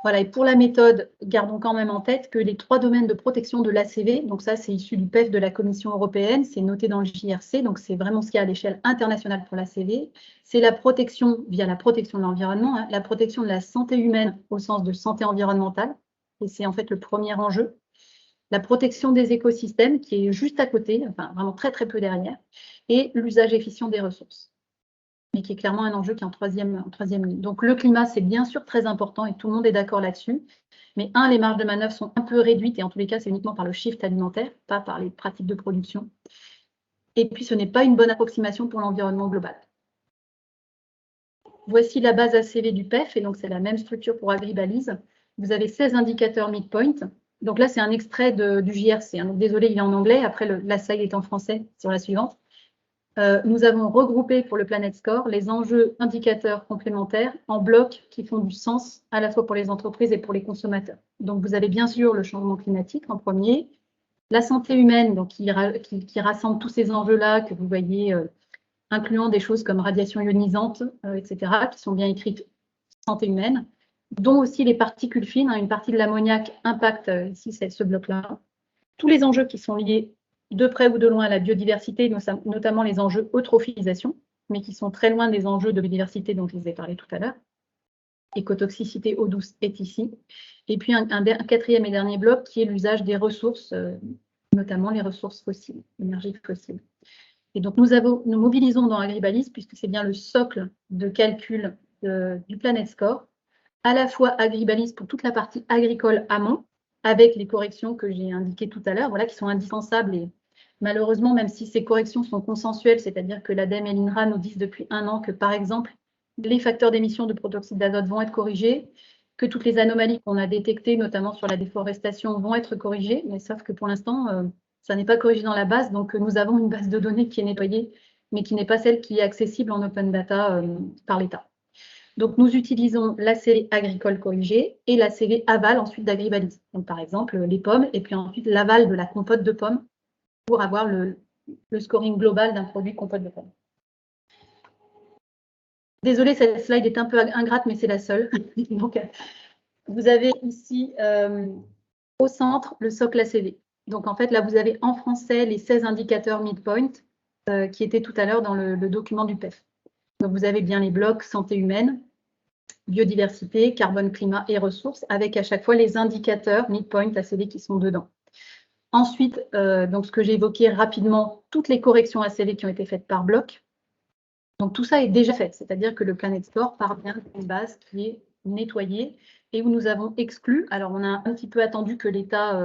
Voilà, et pour la méthode, gardons quand même en tête que les 3 domaines de protection de l'ACV, donc ça c'est issu du PEF de la Commission européenne, c'est noté dans le JRC, donc c'est vraiment ce qu'il y a à l'échelle internationale pour l'ACV, c'est la protection via la protection de l'environnement, hein, la protection de la santé humaine au sens de santé environnementale, et c'est en fait le premier enjeu, la protection des écosystèmes qui est juste à côté, enfin vraiment très très peu derrière, et l'usage efficient des ressources, mais qui est clairement un enjeu qui est en troisième ligne. Donc le climat, c'est bien sûr très important et tout le monde est d'accord là-dessus. Mais les marges de manœuvre sont un peu réduites et en tous les cas, c'est uniquement par le shift alimentaire, pas par les pratiques de production. Et puis, ce n'est pas une bonne approximation pour l'environnement global. Voici la base ACV du PEF, et donc c'est la même structure pour Agribalise. Vous avez 16 indicateurs midpoint. Donc là, c'est un extrait du JRC. Hein. Donc désolé, il est en anglais. Après, la slide est en français sur la suivante. Nous avons regroupé pour le Planet Score les enjeux indicateurs complémentaires en blocs qui font du sens à la fois pour les entreprises et pour les consommateurs. Donc, vous avez bien sûr le changement climatique en premier, la santé humaine donc, qui rassemble tous ces enjeux-là que vous voyez, incluant des choses comme radiation ionisante, etc., qui sont bien écrites santé humaine, dont aussi les particules fines. Hein, une partie de l'ammoniac impacte ici ce bloc-là. Tous les enjeux qui sont liés de près ou de loin à la biodiversité, notamment les enjeux eutrophilisation, mais qui sont très loin des enjeux de biodiversité dont je vous ai parlé tout à l'heure. Écotoxicité, eau douce est ici. Et puis un quatrième et dernier bloc qui est l'usage des ressources, notamment les ressources fossiles, l'énergie fossile. Et donc nous mobilisons dans Agribalise, puisque c'est bien le socle de calcul du Planet Score, à la fois Agribalise pour toute la partie agricole amont, avec les corrections que j'ai indiquées tout à l'heure, voilà, qui sont indispensables. Et malheureusement, même si ces corrections sont consensuelles, c'est-à-dire que l'ADEME et l'INRA nous disent depuis 1 an que, par exemple, les facteurs d'émission de protoxyde d'azote vont être corrigés, que toutes les anomalies qu'on a détectées, notamment sur la déforestation, vont être corrigées, mais sauf que pour l'instant, ça n'est pas corrigé dans la base. Donc, nous avons une base de données qui est nettoyée, mais qui n'est pas celle qui est accessible en open data par l'État. Donc, nous utilisons la série agricole corrigée et la série aval ensuite d'Agribalise. Donc, par exemple, les pommes et puis ensuite l'aval de la compote de pommes pour avoir le scoring global d'un produit compote de pommes. Désolée, cette slide est un peu ingrate, mais c'est la seule. Donc, vous avez ici au centre le socle ACV. Donc, en fait, là, vous avez en français les 16 indicateurs midpoint qui étaient tout à l'heure dans le document du PEF. Donc, vous avez bien les blocs santé humaine, biodiversité, carbone, climat et ressources, avec à chaque fois les indicateurs midpoint ACV qui sont dedans. Ensuite, donc ce que j'ai évoqué rapidement, toutes les corrections ACV qui ont été faites par bloc. Donc tout ça est déjà fait, c'est-à-dire que le Planet Score part bien d'une base qui est nettoyée et où nous avons exclu. Alors on a un petit peu attendu que l'État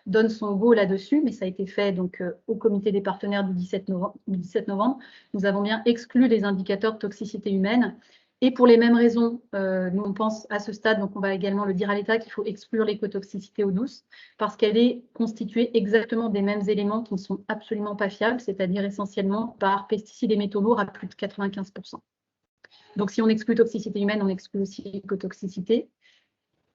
donne son go là-dessus, mais ça a été fait donc au comité des partenaires du 17 novembre. Nous avons bien exclu les indicateurs de toxicité humaine. Et pour les mêmes raisons, nous on pense à ce stade, donc on va également le dire à l'État qu'il faut exclure l'écotoxicité eau douce parce qu'elle est constituée exactement des mêmes éléments qui ne sont absolument pas fiables, c'est-à-dire essentiellement par pesticides et métaux lourds à plus de 95%. Donc si on exclut toxicité humaine, on exclut aussi l'écotoxicité.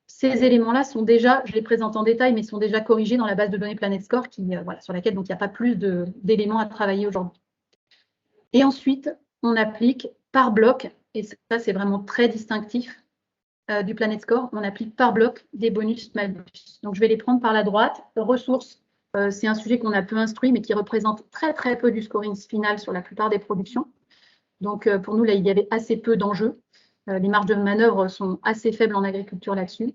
Ces éléments-là sont déjà, je les présente en détail, mais sont déjà corrigés dans la base de données Planet Score voilà, sur laquelle donc, il n'y a pas plus d'éléments à travailler aujourd'hui. Et ensuite, on applique par bloc, et ça c'est vraiment très distinctif du Planet Score, on applique par bloc des bonus-malus. Donc je vais les prendre par la droite. Ressources, c'est un sujet qu'on a peu instruit, mais qui représente très très peu du scoring final sur la plupart des productions. Donc pour nous, là, il y avait assez peu d'enjeux. Les marges de manœuvre sont assez faibles en agriculture là-dessus.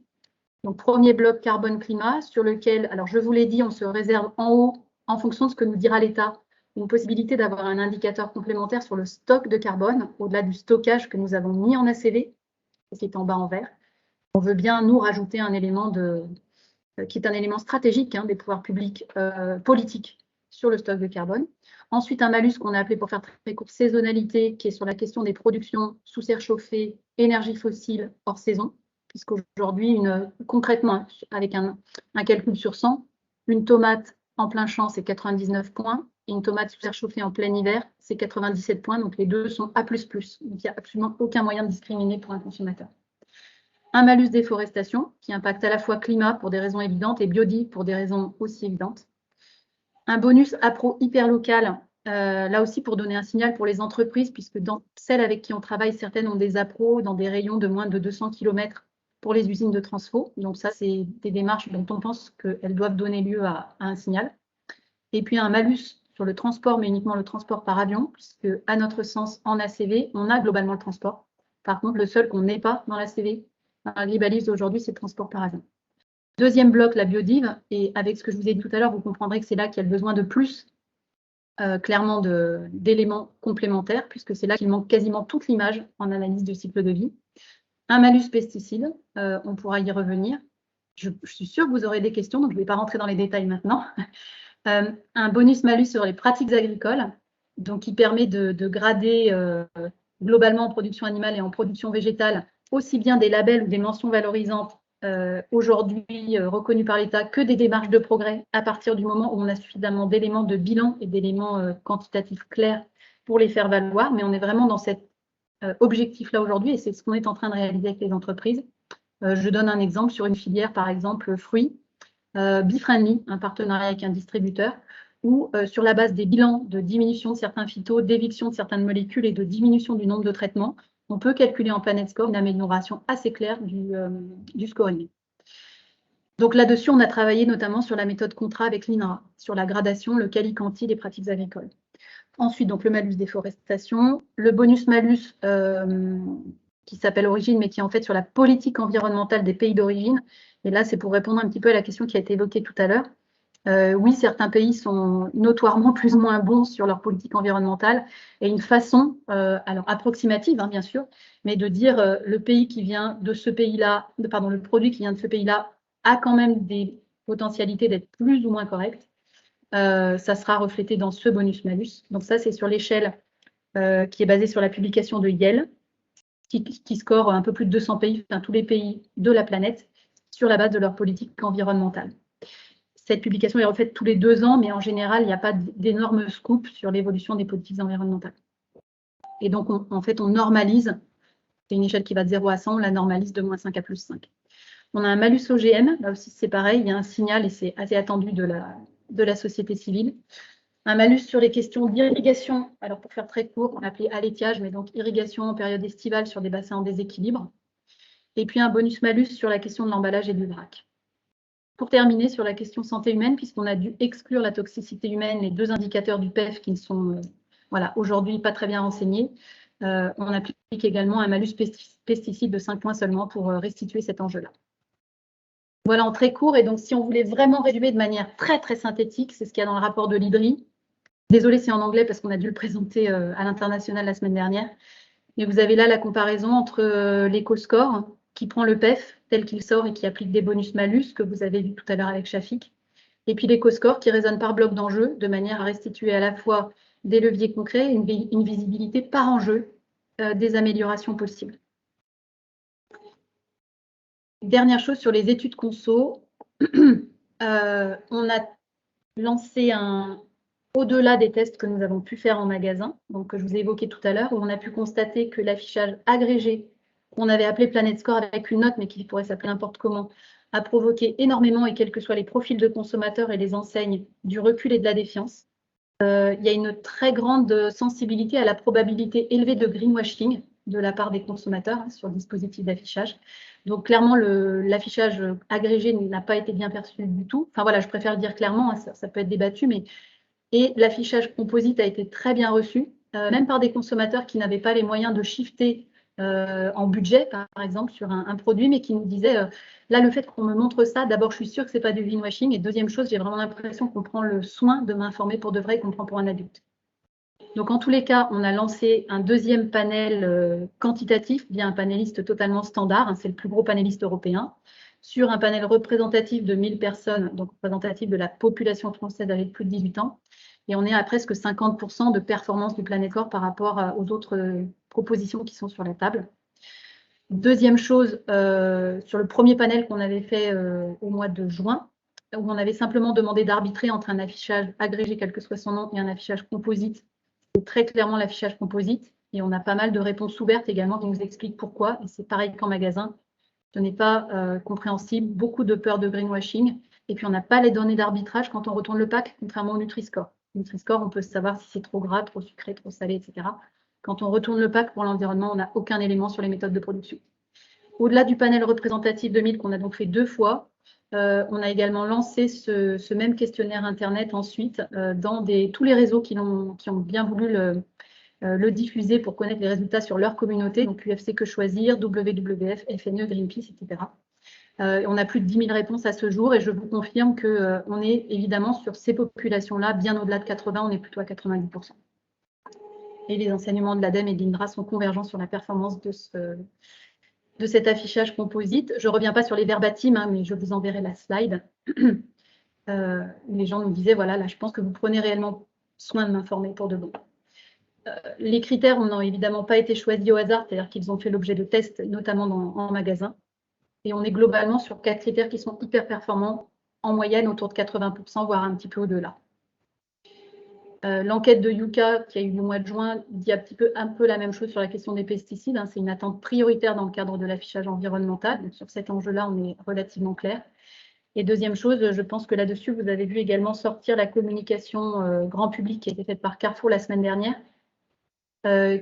Donc premier bloc carbone-climat, sur lequel, alors je vous l'ai dit, on se réserve en haut, en fonction de ce que nous dira l'État, une possibilité d'avoir un indicateur complémentaire sur le stock de carbone, au-delà du stockage que nous avons mis en ACV, qui est en bas en vert. On veut bien, nous, rajouter un élément qui est un élément stratégique des pouvoirs publics politiques sur le stock de carbone. Ensuite, un malus qu'on a appelé, pour faire très court, saisonnalité, qui est sur la question des productions sous serre chauffée, énergie fossile hors saison, puisqu'aujourd'hui, concrètement, avec un calcul sur 100, une tomate en plein champ, c'est 99 points, et une tomate sous serre chauffée en plein hiver, c'est 97 points, donc les deux sont A++. Donc il n'y a absolument aucun moyen de discriminer pour un consommateur. Un malus déforestation qui impacte à la fois climat pour des raisons évidentes et biodi pour des raisons aussi évidentes. Un bonus appro hyperlocal Là aussi, pour donner un signal pour les entreprises, puisque dans celles avec qui on travaille, certaines ont des appros dans des rayons de moins de 200 km pour les usines de transfo. Donc ça, c'est des démarches dont on pense qu'elles doivent donner lieu à un signal. Et puis un malus sur le transport, mais uniquement le transport par avion, puisque à notre sens, en ACV, on a globalement le transport. Par contre, le seul qu'on n'ait pas dans l'ACV, dans la Gribalise aujourd'hui, c'est le transport par avion. Deuxième bloc, la biodive. Et avec ce que je vous ai dit tout à l'heure, vous comprendrez que c'est là qu'il y a le besoin de plus clairement d'éléments complémentaires, puisque c'est là qu'il manque quasiment toute l'image en analyse de cycle de vie. Un malus pesticide, on pourra y revenir. Je suis sûre que vous aurez des questions, donc je ne vais pas rentrer dans les détails maintenant. Un bonus-malus sur les pratiques agricoles, donc qui permet de grader globalement en production animale et en production végétale aussi bien des labels ou des mentions valorisantes aujourd'hui reconnus par l'État que des démarches de progrès à partir du moment où on a suffisamment d'éléments de bilan et d'éléments quantitatifs clairs pour les faire valoir. Mais on est vraiment dans cet objectif-là aujourd'hui et c'est ce qu'on est en train de réaliser avec les entreprises. Je donne un exemple sur une filière, par exemple, fruits, Befriendly, un partenariat avec un distributeur, où sur la base des bilans de diminution de certains phytos, d'éviction de certaines molécules et de diminution du nombre de traitements, on peut calculer en Planet Score une amélioration assez claire du scoring. Donc là-dessus, on a travaillé notamment sur la méthode contrat avec l'INRA, sur la gradation, le quali-quanti des pratiques agricoles. Ensuite, donc le malus déforestation, le bonus-malus qui s'appelle Origine, mais qui est en fait sur la politique environnementale des pays d'origine. Et là, c'est pour répondre un petit peu à la question qui a été évoquée tout à l'heure. Oui, certains pays sont notoirement plus ou moins bons sur leur politique environnementale et une façon, alors approximative bien sûr, mais de dire le pays qui vient de ce pays-là, pardon, le produit qui vient de ce pays-là a quand même des potentialités d'être plus ou moins correct. Ça sera reflété dans ce bonus-malus. Donc ça, c'est sur l'échelle qui est basée sur la publication de Yale, qui score un peu plus de 200 pays, enfin tous les pays de la planète, sur la base de leur politique environnementale. Cette publication est refaite tous les 2 ans, mais en général, il n'y a pas d'énormes scoops sur l'évolution des politiques environnementales. Et donc, en fait, on normalise, c'est une échelle qui va de 0 à 100, on la normalise de -5 à +5. On a un malus OGM, là aussi c'est pareil, il y a un signal et c'est assez attendu de la société civile. Un malus sur les questions d'irrigation, alors pour faire très court, on l'appelait allaitiage, mais donc irrigation en période estivale sur des bassins en déséquilibre. Et puis un bonus-malus sur la question de l'emballage et du vrac. Pour terminer, sur la question santé humaine, puisqu'on a dû exclure la toxicité humaine, les 2 indicateurs du PEF qui ne sont aujourd'hui pas très bien renseignés, on applique également un malus pesticide de 5 points seulement pour restituer cet enjeu-là. Voilà en très court, et donc si on voulait vraiment résumer de manière très très synthétique, c'est ce qu'il y a dans le rapport de l'IDRI. Désolée, c'est en anglais parce qu'on a dû le présenter à l'international la semaine dernière. Mais vous avez là la comparaison entre l'éco-score qui prend le PEF tel qu'il sort et qui applique des bonus-malus que vous avez vu tout à l'heure avec Shafik, et puis l'éco-score qui raisonne par bloc d'enjeux de manière à restituer à la fois des leviers concrets et une visibilité par enjeu des améliorations possibles. Dernière chose sur les études conso, on a lancé au-delà des tests que nous avons pu faire en magasin, donc que je vous ai évoqué tout à l'heure, où on a pu constater que l'affichage agrégé, qu'on avait appelé Planet Score avec une note, mais qui pourrait s'appeler n'importe comment, a provoqué énormément, et quels que soient les profils de consommateurs et les enseignes, du recul et de la défiance. Il y a une très grande sensibilité à la probabilité élevée de greenwashing de la part des consommateurs sur le dispositif d'affichage. Donc clairement, l'affichage agrégé n'a pas été bien perçu du tout. Enfin voilà, je préfère le dire clairement, ça peut être débattu, mais et l'affichage composite a été très bien reçu, même par des consommateurs qui n'avaient pas les moyens de shifter en budget, par exemple, sur un produit, mais qui nous disaient, là, le fait qu'on me montre ça, d'abord, je suis sûre que ce n'est pas du greenwashing, et deuxième chose, j'ai vraiment l'impression qu'on prend le soin de m'informer pour de vrai, qu'on prend pour un adulte. Donc, en tous les cas, on a lancé un deuxième panel quantitatif via un panéliste totalement standard, c'est le plus gros panéliste européen, sur un panel représentatif de 1000 personnes, donc représentatif de la population française avec plus de 18 ans. Et on est à presque 50% de performance du Planet Score par rapport aux autres propositions qui sont sur la table. Deuxième chose, sur le premier panel qu'on avait fait au mois de juin, où on avait simplement demandé d'arbitrer entre un affichage agrégé, quel que soit son nom, et un affichage composite. C'est très clairement l'affichage composite. Et on a pas mal de réponses ouvertes également qui nous expliquent pourquoi. Et c'est pareil qu'en magasin. Ce n'est pas compréhensible, beaucoup de peur de greenwashing. Et puis, on n'a pas les données d'arbitrage quand on retourne le pack, contrairement au Nutri-Score. Nutri-Score, on peut savoir si c'est trop gras, trop sucré, trop salé, etc. Quand on retourne le pack pour l'environnement, on n'a aucun élément sur les méthodes de production. Au-delà du panel représentatif 2000 qu'on a donc fait 2 fois, on a également lancé ce même questionnaire Internet ensuite dans tous les réseaux qui ont bien voulu le diffuser pour connaître les résultats sur leur communauté, donc UFC Que Choisir, WWF, FNE, Greenpeace, etc. On a plus de 10 000 réponses à ce jour et je vous confirme qu'on est évidemment sur ces populations-là, bien au-delà de 80, on est plutôt à 90%. Et les enseignements de l'ADEME et de l'INDRA sont convergents sur la performance de cet affichage composite. Je ne reviens pas sur les verbatims, hein, mais je vous enverrai la slide. Les gens nous disaient, voilà, là, je pense que vous prenez réellement soin de m'informer pour de bon. Les critères n'ont évidemment pas été choisis au hasard, c'est-à-dire qu'ils ont fait l'objet de tests, notamment en magasin. Et on est globalement sur 4 critères qui sont hyper performants, en moyenne autour de 80%, voire un petit peu au-delà. L'enquête de Yuka, qui a eu le mois de juin, dit un peu la même chose sur la question des pesticides. Hein. C'est une attente prioritaire dans le cadre de l'affichage environnemental. Donc, sur cet enjeu-là, on est relativement clair. Et deuxième chose, je pense que là-dessus, vous avez vu également sortir la communication grand public qui a été faite par Carrefour la semaine dernière,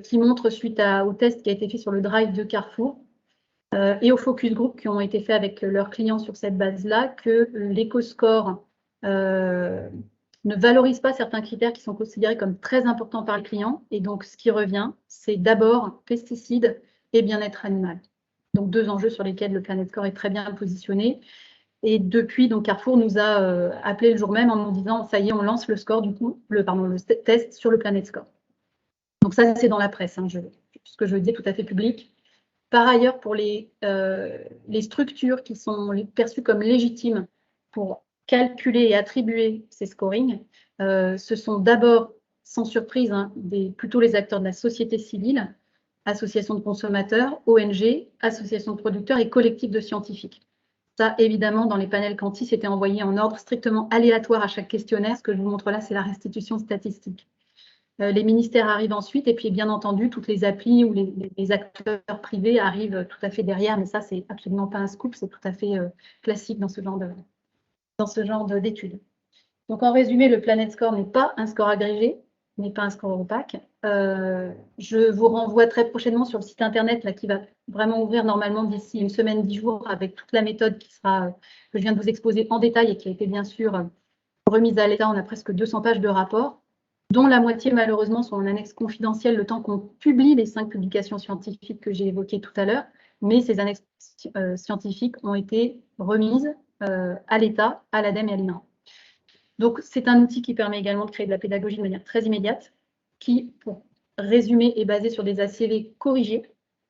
qui montre, suite au test qui a été fait sur le drive de Carrefour, et au focus group qui ont été faits avec leurs clients sur cette base-là, que l'éco-score ne valorise pas certains critères qui sont considérés comme très importants par le client. Et donc, ce qui revient, c'est d'abord pesticides et bien-être animal. Donc, 2 enjeux sur lesquels le Planet Score est très bien positionné. Et depuis, donc Carrefour nous a appelé le jour même en nous disant, ça y est, on lance le score, du coup, le test sur le Planet Score. Donc ça, c'est dans la presse, hein, ce que je dis tout à fait public. Par ailleurs, pour les structures qui sont perçues comme légitimes pour calculer et attribuer ces scorings, ce sont d'abord, sans surprise, hein, plutôt les acteurs de la société civile, associations de consommateurs, ONG, associations de producteurs et collectifs de scientifiques. Ça, évidemment, dans les panels quanti, c'était envoyé en ordre strictement aléatoire à chaque questionnaire. Ce que je vous montre là, c'est la restitution statistique. Les ministères arrivent ensuite, et puis bien entendu, toutes les applis ou les acteurs privés arrivent tout à fait derrière, mais ça, c'est absolument pas un scoop, c'est tout à fait classique dans ce genre d'études. Donc, en résumé, le Planet Score n'est pas un score agrégé, n'est pas un score opaque. Je vous renvoie très prochainement sur le site internet là, qui va vraiment ouvrir normalement d'ici une semaine, 10 jours, avec toute la méthode que je viens de vous exposer en détail et qui a été bien sûr remise à l'état. On a presque 200 pages de rapport, dont la moitié malheureusement sont en annexe confidentielle le temps qu'on publie les 5 publications scientifiques que j'ai évoquées tout à l'heure, mais ces annexes scientifiques ont été remises à l'État, à l'ADEME et à l'INRA. Donc c'est un outil qui permet également de créer de la pédagogie de manière très immédiate, qui, pour résumer, est basé sur des ACV corrigés,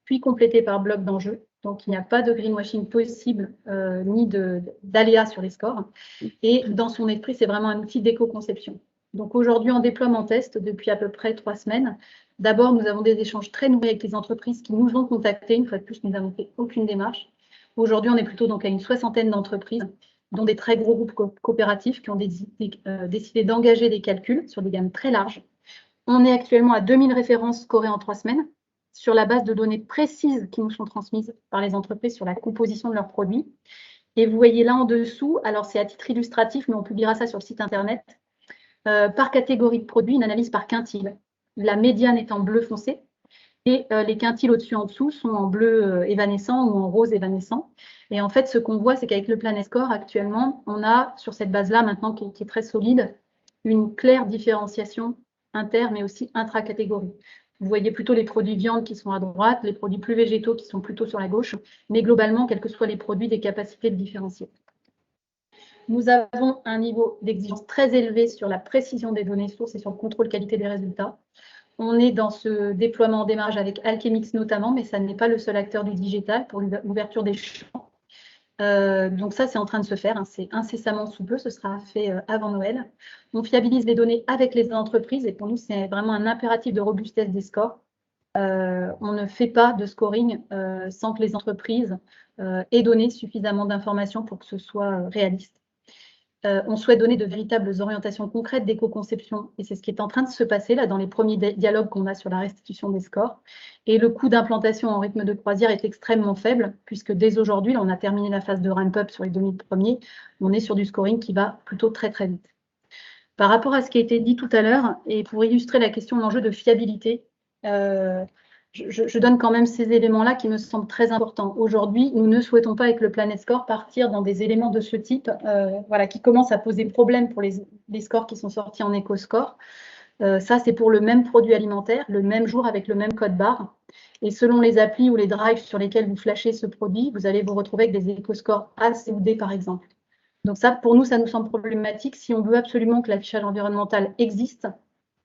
puis complétés par bloc d'enjeux. Donc il n'y a pas de greenwashing possible, ni d'aléas sur les scores. Et dans son esprit, c'est vraiment un outil d'éco-conception. Donc aujourd'hui, en déploiement test depuis à peu près 3 semaines. D'abord, nous avons des échanges très nourris avec les entreprises qui nous ont contactés. Une fois de plus, nous n'avons fait aucune démarche. Aujourd'hui, on est plutôt donc à une 60aine d'entreprises, dont des très gros groupes coopératifs qui ont décidé d'engager des calculs sur des gammes très larges. On est actuellement à 2000 références scorées en 3 semaines sur la base de données précises qui nous sont transmises par les entreprises sur la composition de leurs produits. Et vous voyez là en dessous, alors c'est à titre illustratif, mais on publiera ça sur le site internet, par catégorie de produits, une analyse par quintile. La médiane est en bleu foncé et les quintiles au-dessus en dessous sont en bleu évanescent ou en rose évanescent. Et en fait, ce qu'on voit, c'est qu'avec le Planet Score, actuellement, on a sur cette base-là, maintenant qui est très solide, une claire différenciation inter, mais aussi intra-catégorie. Vous voyez plutôt les produits viande qui sont à droite, les produits plus végétaux qui sont plutôt sur la gauche, mais globalement, quels que soient les produits, des capacités de différencier. Nous avons un niveau d'exigence très élevé sur la précision des données sources et sur le contrôle qualité des résultats. On est dans ce déploiement en démarrage avec Alchemix notamment, mais ça n'est pas le seul acteur du digital pour l'ouverture des champs. Donc ça, c'est en train de se faire, hein, c'est incessamment sous peu, ce sera fait avant Noël. On fiabilise les données avec les entreprises et pour nous, c'est vraiment un impératif de robustesse des scores. On ne fait pas de scoring sans que les entreprises aient donné suffisamment d'informations pour que ce soit réaliste. On souhaite donner de véritables orientations concrètes d'éco-conception et c'est ce qui est en train de se passer là dans les premiers dialogues qu'on a sur la restitution des scores. Et le coût d'implantation en rythme de croisière est extrêmement faible puisque dès aujourd'hui, on a terminé la phase de ramp-up sur les 2000 premiers, on est sur du scoring qui va plutôt très très vite. Par rapport à ce qui a été dit tout à l'heure, et pour illustrer la question de l'enjeu de fiabilité, je donne quand même ces éléments-là qui me semblent très importants. Aujourd'hui, nous ne souhaitons pas, avec le Planet Score, partir dans des éléments de ce type, qui commencent à poser problème pour les scores qui sont sortis en éco-score. Ça, c'est pour le même produit alimentaire, le même jour avec le même code barre. Et selon les applis ou les drives sur lesquels vous flashez ce produit, vous allez vous retrouver avec des éco-scores A, C ou D, par exemple. Donc ça, pour nous, ça nous semble problématique si on veut absolument que l'affichage environnemental existe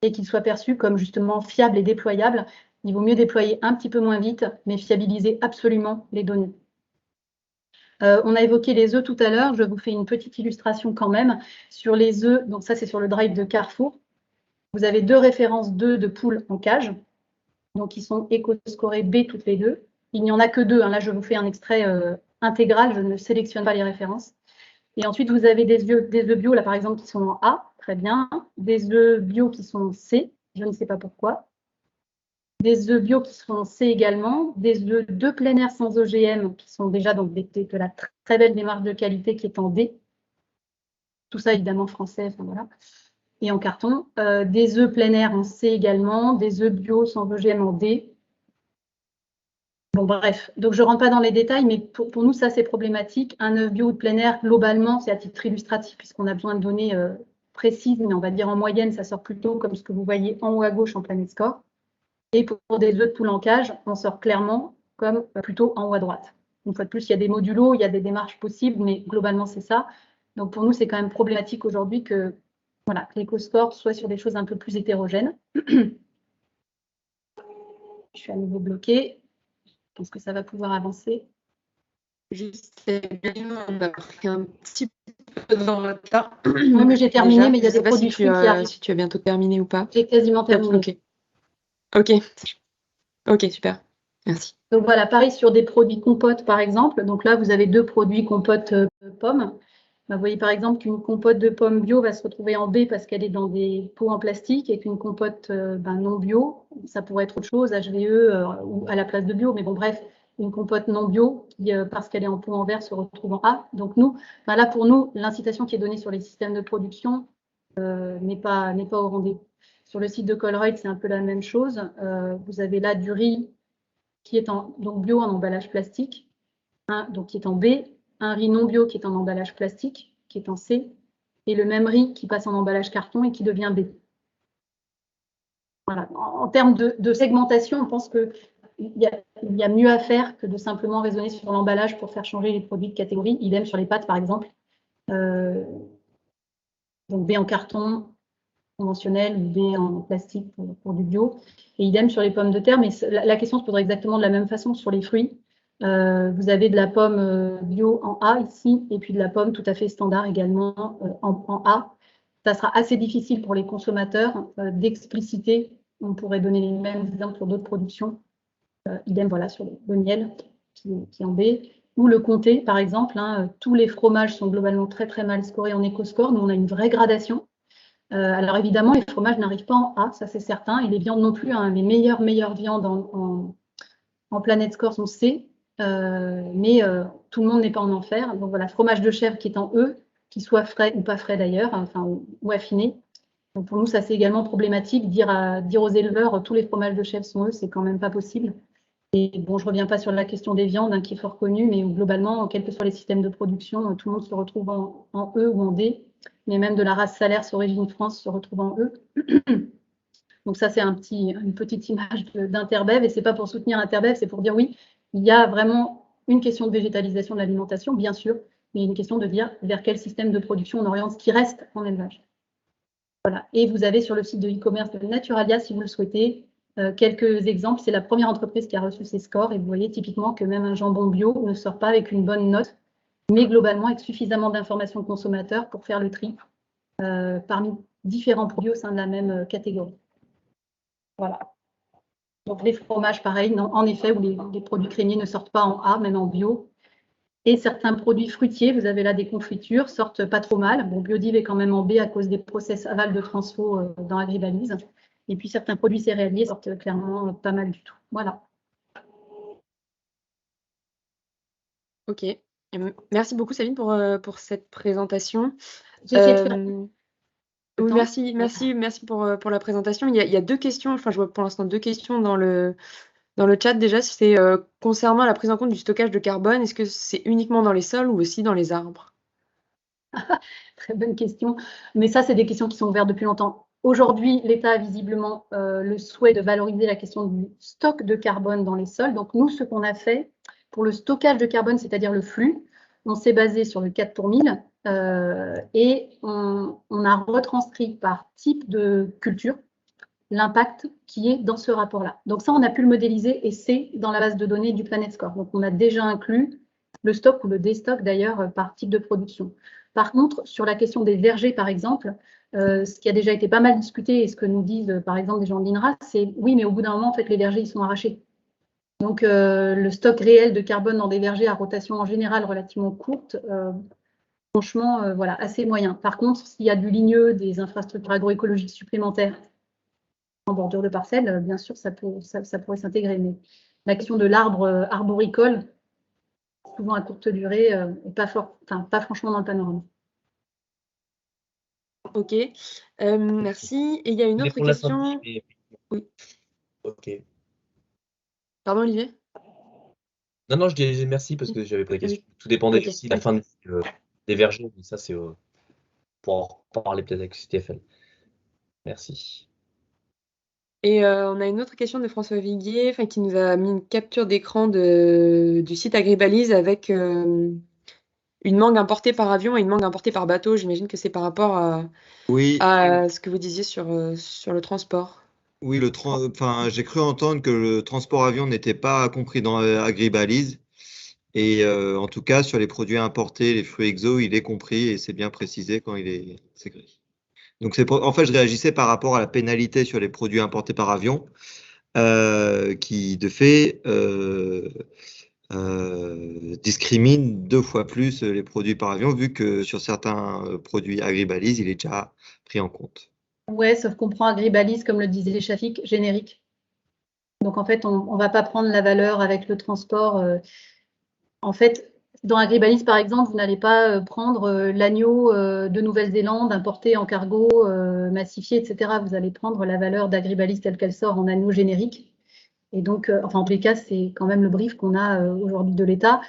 et qu'il soit perçu comme justement fiable et déployable. Il vaut mieux déployer un petit peu moins vite, mais fiabiliser absolument les données. On a évoqué les œufs tout à l'heure. Je vous fais une petite illustration quand même sur les œufs. Donc ça, c'est sur le drive de Carrefour. Vous avez 2 références d'œufs de poules en cage, donc ils sont éco-scorés B toutes les deux. Il n'y en a que 2. Là, je vous fais un extrait intégral. Je ne sélectionne pas les références. Et ensuite, vous avez des œufs bio, là, par exemple, qui sont en A, très bien. Des œufs bio qui sont en C, je ne sais pas pourquoi. Des œufs bio qui sont en C également. Des œufs de plein air sans OGM, qui sont déjà donc de la très belle démarche de qualité qui est en D. Tout ça, évidemment, français, enfin, voilà. Et en carton. Des œufs plein air en C également. Des œufs bio sans OGM en D. Bon, bref, donc je ne rentre pas dans les détails, mais pour nous, ça, c'est problématique. Un œuf bio de plein air, globalement, c'est à titre illustratif, puisqu'on a besoin de données précises, mais on va dire en moyenne, ça sort plutôt comme ce que vous voyez en haut à gauche en Planet Score. Et pour des œufs de poule en cage, on sort clairement comme plutôt en haut à droite. Une fois de plus, il y a des modulos, il y a des démarches possibles, mais globalement, c'est ça. Donc pour nous, c'est quand même problématique aujourd'hui que l'éco-score soit sur des choses un peu plus hétérogènes. Je suis à nouveau bloquée. Je pense que ça va pouvoir avancer. Juste, on a pris un petit peu dans le retard. Oui, mais j'ai terminé, mais il y a des produits fruits qui arrivent. Si tu as bientôt terminé ou pas. J'ai quasiment terminé. Ok, super. Merci. Donc voilà, pareil sur des produits compotes, par exemple. Donc là, vous avez 2 produits compotes pommes. Vous voyez par exemple qu'une compote de pommes bio va se retrouver en B parce qu'elle est dans des pots en plastique et qu'une compote non bio, ça pourrait être autre chose, HVE ou à la place de bio. Mais bon, bref, une compote non bio qui, parce qu'elle est en pot en verre, se retrouve en A. Donc nous, là pour nous, l'incitation qui est donnée sur les systèmes de production n'est pas au rendez-vous. Sur le site de Colruyt, c'est un peu la même chose. Vous avez là du riz qui est donc bio en emballage plastique, donc qui est en B, un riz non bio qui est en emballage plastique, qui est en C, et le même riz qui passe en emballage carton et qui devient B. Voilà. En termes de segmentation, on pense qu'il y a mieux à faire que de simplement raisonner sur l'emballage pour faire changer les produits de catégorie. Idem sur les pâtes, par exemple. Donc B en carton conventionnel ou B en plastique pour du bio. Et idem sur les pommes de terre, mais la question se poserait exactement de la même façon sur les fruits. Vous avez de la pomme bio en A ici, et puis de la pomme tout à fait standard également en A. Ça sera assez difficile pour les consommateurs d'expliciter. On pourrait donner les mêmes exemples pour d'autres productions. Idem voilà, sur le miel qui est en B. Ou le comté, par exemple. Tous les fromages sont globalement très très mal scorés en éco-score. Nous, on a une vraie gradation. Alors évidemment, les fromages n'arrivent pas en A, ça c'est certain, et les viandes non plus. Les meilleures viandes en Planet Score sont C, mais tout le monde n'est pas en enfer. Donc voilà, fromage de chèvre qui est en E, qui soit frais ou pas frais d'ailleurs, ou affiné. Donc pour nous, ça c'est également problématique. Dire aux éleveurs tous les fromages de chèvre sont E, c'est quand même pas possible. Et bon, je ne reviens pas sur la question des viandes, qui est fort connue, mais globalement, quels que soient les systèmes de production, tout le monde se retrouve en E ou en D. Mais même de la race Salaire Origine France se retrouve en E. Donc ça, c'est une petite image d'Interbev, et ce n'est pas pour soutenir Interbev, c'est pour dire oui, il y a vraiment une question de végétalisation de l'alimentation, bien sûr, mais une question de dire vers quel système de production on oriente ce qui reste en élevage. Voilà. Et vous avez sur le site de e-commerce de Naturalia, si vous le souhaitez, quelques exemples. C'est la première entreprise qui a reçu ces scores, et vous voyez typiquement que même un jambon bio ne sort pas avec une bonne note, mais globalement avec suffisamment d'informations consommateurs pour faire le tri parmi différents produits au sein de la même catégorie. Voilà. Donc les fromages, pareil, non, en effet, où les produits crémiers ne sortent pas en A, même en bio. Et certains produits fruitiers, vous avez là des confitures, sortent pas trop mal. Bon, Biodive est quand même en B à cause des process aval de transfo dans Agrivalise. Et puis certains produits céréaliers sortent clairement pas mal du tout. Voilà. Ok. Merci beaucoup, Sabine, pour cette présentation. J'ai essayé de faire Oui, merci pour la présentation. Il y a deux questions, enfin je vois pour l'instant deux questions dans le chat déjà. C'est concernant la prise en compte du stockage de carbone, est-ce que c'est uniquement dans les sols ou aussi dans les arbres? Très bonne question. Mais ça, c'est des questions qui sont ouvertes depuis longtemps. Aujourd'hui, l'État a visiblement le souhait de valoriser la question du stock de carbone dans les sols. Donc, nous, ce qu'on a fait pour le stockage de carbone, c'est-à-dire le flux, on s'est basé sur le 4 pour 1000 et on a retranscrit par type de culture l'impact qui est dans ce rapport-là. Donc ça, on a pu le modéliser et c'est dans la base de données du Planet Score. Donc on a déjà inclus le stock ou le déstock d'ailleurs par type de production. Par contre, sur la question des vergers, par exemple, ce qui a déjà été pas mal discuté et ce que nous disent par exemple des gens de l'INRA, c'est oui, mais au bout d'un moment, en fait, les vergers, ils sont arrachés. Donc le stock réel de carbone dans des vergers à rotation en général relativement courte, franchement, voilà, assez moyen. Par contre, s'il y a du ligneux, des infrastructures agroécologiques supplémentaires, en bordure de parcelles, bien sûr, ça pourrait s'intégrer. Mais la question de l'arbre arboricole, souvent à courte durée, n'est pas franchement dans le panorama. Ok, merci. Et il y a une autre Répondre la fin question. mais... Oui. Ok. Pardon, Olivier? Non, je disais merci parce que j'avais pas de question. Tout dépendait Ok. aussi de la fin des vergers, mais ça, c'est pour en parler peut-être avec Stéphane. Merci. Et on a une autre question de François Viguier, qui nous a mis une capture d'écran du site Agribalise avec une mangue importée par avion et une mangue importée par bateau. J'imagine que c'est par rapport à ce que vous disiez sur le transport. Oui, j'ai cru entendre que le transport avion n'était pas compris dans Agribalise. Et en tout cas, sur les produits importés, les fruits exo, il est compris et c'est bien précisé quand c'est écrit. Donc, en fait, je réagissais par rapport à la pénalité sur les produits importés par avion, qui, de fait, discrimine 2 fois plus les produits par avion, vu que sur certains produits Agribalise, il est déjà pris en compte. Ouais, sauf qu'on prend Agribalise, comme le disait Shafik, générique. Donc en fait, on ne va pas prendre la valeur avec le transport. En fait, dans Agribalise, par exemple, vous n'allez pas prendre l'agneau de Nouvelle-Zélande importé en cargo, massifié, etc. Vous allez prendre la valeur d'Agribalise telle qu'elle sort en agneau générique. Et donc, en tous les cas, c'est quand même le brief qu'on a aujourd'hui de l'État.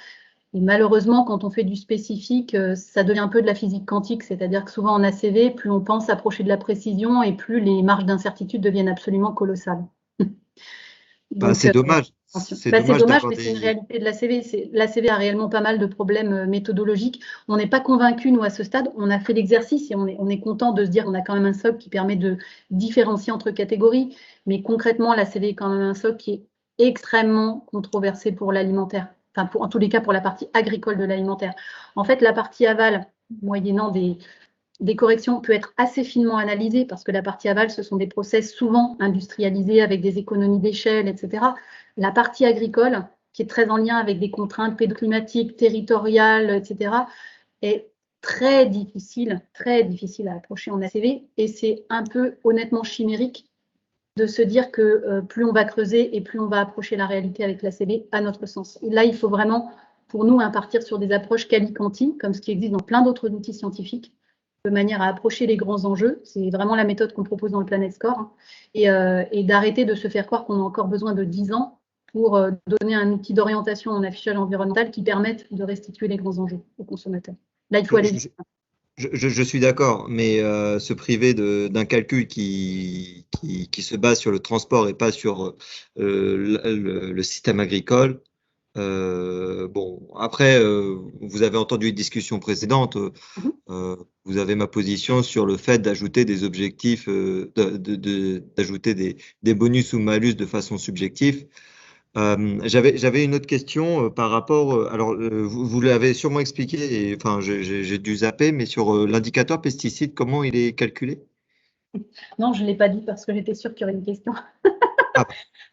Et malheureusement, quand on fait du spécifique, ça devient un peu de la physique quantique, c'est-à-dire que souvent en ACV, plus on pense approcher de la précision et plus les marges d'incertitude deviennent absolument colossales. Donc, c'est dommage. C'est dommage, mais c'est une réalité de l'ACV. L'ACV a réellement pas mal de problèmes méthodologiques. On n'est pas convaincu, nous, à ce stade. On a fait l'exercice et on est content de se dire qu'on a quand même un socle qui permet de différencier entre catégories. Mais concrètement, l'ACV est quand même un socle qui est extrêmement controversé pour l'alimentaire. Enfin, en tous les cas, pour la partie agricole de l'alimentaire. En fait, la partie aval, moyennant des corrections, peut être assez finement analysée parce que la partie aval, ce sont des process souvent industrialisés avec des économies d'échelle, etc. La partie agricole, qui est très en lien avec des contraintes pédoclimatiques, territoriales, etc., est très difficile à approcher en ACV et c'est un peu honnêtement chimérique de se dire que plus on va creuser et plus on va approcher la réalité avec l'ACV, à notre sens. Et là, il faut vraiment, pour nous, partir sur des approches quali-quanti, comme ce qui existe dans plein d'autres outils scientifiques, de manière à approcher les grands enjeux. C'est vraiment la méthode qu'on propose dans le Planet Score, et d'arrêter de se faire croire qu'on a encore besoin de 10 ans pour donner un outil d'orientation en affichage environnemental qui permette de restituer les grands enjeux aux consommateurs. Là, il faut aller vite. Je suis d'accord, mais se priver d'un calcul qui se base sur le transport et pas sur le système agricole. Bon, après, vous avez entendu une discussion précédente. Vous avez ma position sur le fait d'ajouter des objectifs, d'ajouter des bonus ou malus de façon subjective. J'avais une autre question par rapport. Alors, vous l'avez sûrement expliqué, et, enfin, j'ai dû zapper, mais sur l'indicateur pesticide, comment il est calculé? Non, je ne l'ai pas dit parce que j'étais sûre qu'il y aurait une question. Ah,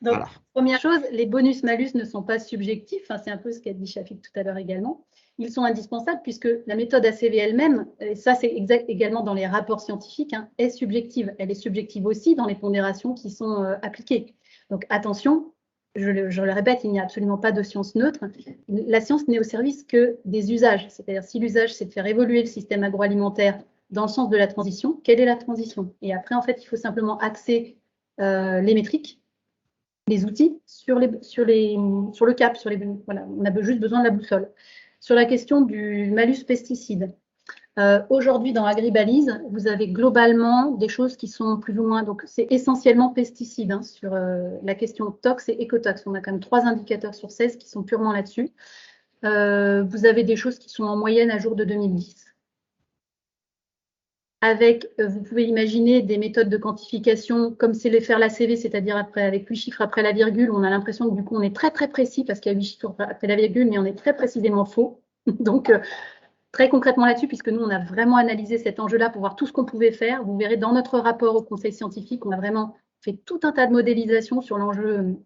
Donc, voilà. première chose, les bonus-malus ne sont pas subjectifs. Enfin, c'est un peu ce qu'a dit Shafik tout à l'heure également. Ils sont indispensables puisque la méthode ACV elle-même, et ça c'est exact également dans les rapports scientifiques, est subjective. Elle est subjective aussi dans les pondérations qui sont appliquées. Donc attention, je le répète, il n'y a absolument pas de science neutre. La science n'est au service que des usages. C'est-à-dire si l'usage c'est de faire évoluer le système agroalimentaire dans le sens de la transition. Quelle est la transition? Et après, en fait, il faut simplement axer les métriques, les outils sur le cap, voilà, on a juste besoin de la boussole. Sur la question du malus pesticide, aujourd'hui dans AgriBalise, vous avez globalement des choses qui sont plus ou moins, donc c'est essentiellement pesticides hein, sur la question tox et écotox. On a quand même 3 indicateurs sur 16 qui sont purement là-dessus. Vous avez des choses qui sont en moyenne à jour de 2010. Avec, vous pouvez imaginer des méthodes de quantification comme c'est les faire la CV, c'est-à-dire avec 8 chiffres après la virgule. On a l'impression que du coup on est très très précis parce qu'il y a 8 chiffres après la virgule, mais on est très précisément faux. Donc très concrètement là-dessus, puisque nous on a vraiment analysé cet enjeu-là pour voir tout ce qu'on pouvait faire. Vous verrez dans notre rapport au conseil scientifique, on a vraiment fait tout un tas de modélisation sur l'enjeu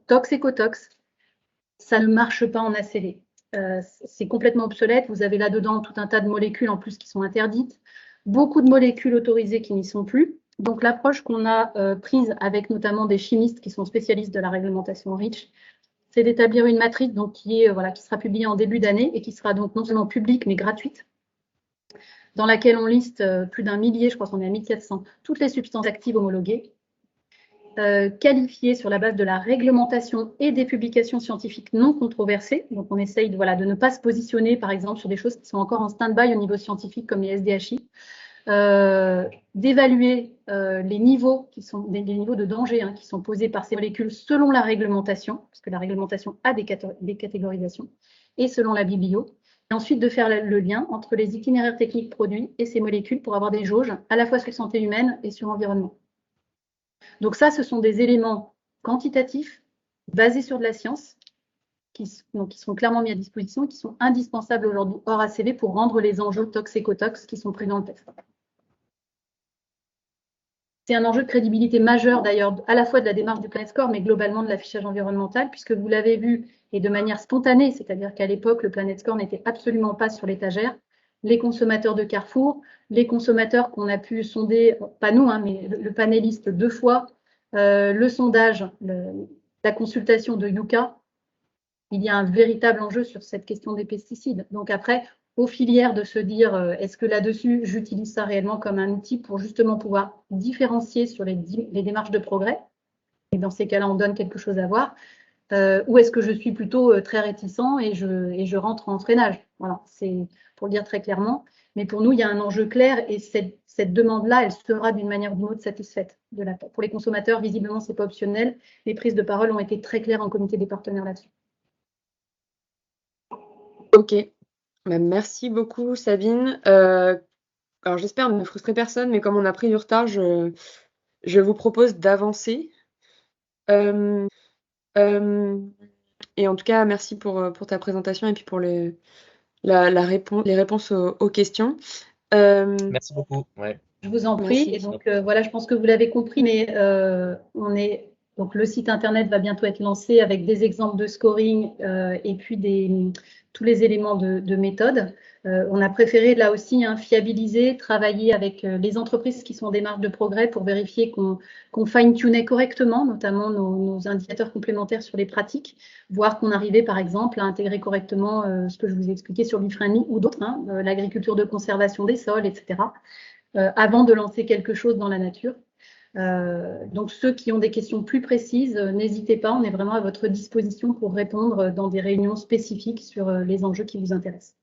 tox-écotox. Ça ne marche pas en ACV. C'est complètement obsolète. Vous avez là-dedans tout un tas de molécules en plus qui sont interdites, beaucoup de molécules autorisées qui n'y sont plus. Donc l'approche qu'on a prise avec notamment des chimistes qui sont spécialistes de la réglementation REACH, c'est d'établir une matrice donc, qui sera publiée en début d'année et qui sera donc non seulement publique mais gratuite, dans laquelle on liste plus d'un millier, je crois qu'on est à 1400, toutes les substances actives homologuées, qualifiées sur la base de la réglementation et des publications scientifiques non controversées. Donc on essaye de ne pas se positionner par exemple sur des choses qui sont encore en stand-by au niveau scientifique comme les SDHI, d'évaluer les niveaux qui sont des niveaux de danger qui sont posés par ces molécules selon la réglementation, parce que la réglementation a des catégorisations, et selon la biblio. Et ensuite de faire le lien entre les itinéraires techniques produits et ces molécules pour avoir des jauges à la fois sur santé humaine et sur l'environnement. Donc ça, ce sont des éléments quantitatifs basés sur de la science qui sont clairement mis à disposition et qui sont indispensables aujourd'hui hors ACV pour rendre les enjeux tox-écotox qui sont pris dans le texte. C'est un enjeu de crédibilité majeur d'ailleurs, à la fois de la démarche du Planet Score, mais globalement de l'affichage environnemental, puisque vous l'avez vu, et de manière spontanée, c'est-à-dire qu'à l'époque, le Planet Score n'était absolument pas sur l'étagère. Les consommateurs de Carrefour, les consommateurs qu'on a pu sonder, pas nous, mais le panéliste 2 fois, le sondage, la consultation de Yuka, il y a un véritable enjeu sur cette question des pesticides. Donc après, aux filières de se dire, est-ce que là-dessus, j'utilise ça réellement comme un outil pour justement pouvoir différencier sur les démarches de progrès, et dans ces cas-là, on donne quelque chose à voir, ou est-ce que je suis plutôt très réticent et je rentre en freinage? Voilà, c'est pour le dire très clairement. Mais pour nous, il y a un enjeu clair et cette demande-là, elle sera d'une manière ou d'une autre satisfaite. Pour les consommateurs, visiblement, ce n'est pas optionnel. Les prises de parole ont été très claires en comité des partenaires là-dessus. Ok. Merci beaucoup, Sabine. Alors, j'espère ne frustrer personne, mais comme on a pris du retard, je vous propose d'avancer. Et en tout cas, merci pour ta présentation et puis pour les réponses aux questions. Merci beaucoup. Ouais. Je vous en prie. Merci. Et donc, je pense que vous l'avez compris, mais donc le site internet va bientôt être lancé avec des exemples de scoring et puis tous les éléments de méthode. On a préféré là aussi fiabiliser, travailler avec les entreprises qui sont en démarche de progrès pour vérifier qu'on fine-tunait correctement, notamment nos indicateurs complémentaires sur les pratiques, voir qu'on arrivait par exemple à intégrer correctement ce que je vous ai expliqué sur l'e-friendly ou d'autres, l'agriculture de conservation des sols, etc. Avant de lancer quelque chose dans la nature. Donc ceux qui ont des questions plus précises, n'hésitez pas, on est vraiment à votre disposition pour répondre dans des réunions spécifiques sur les enjeux qui vous intéressent.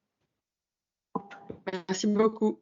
Merci beaucoup.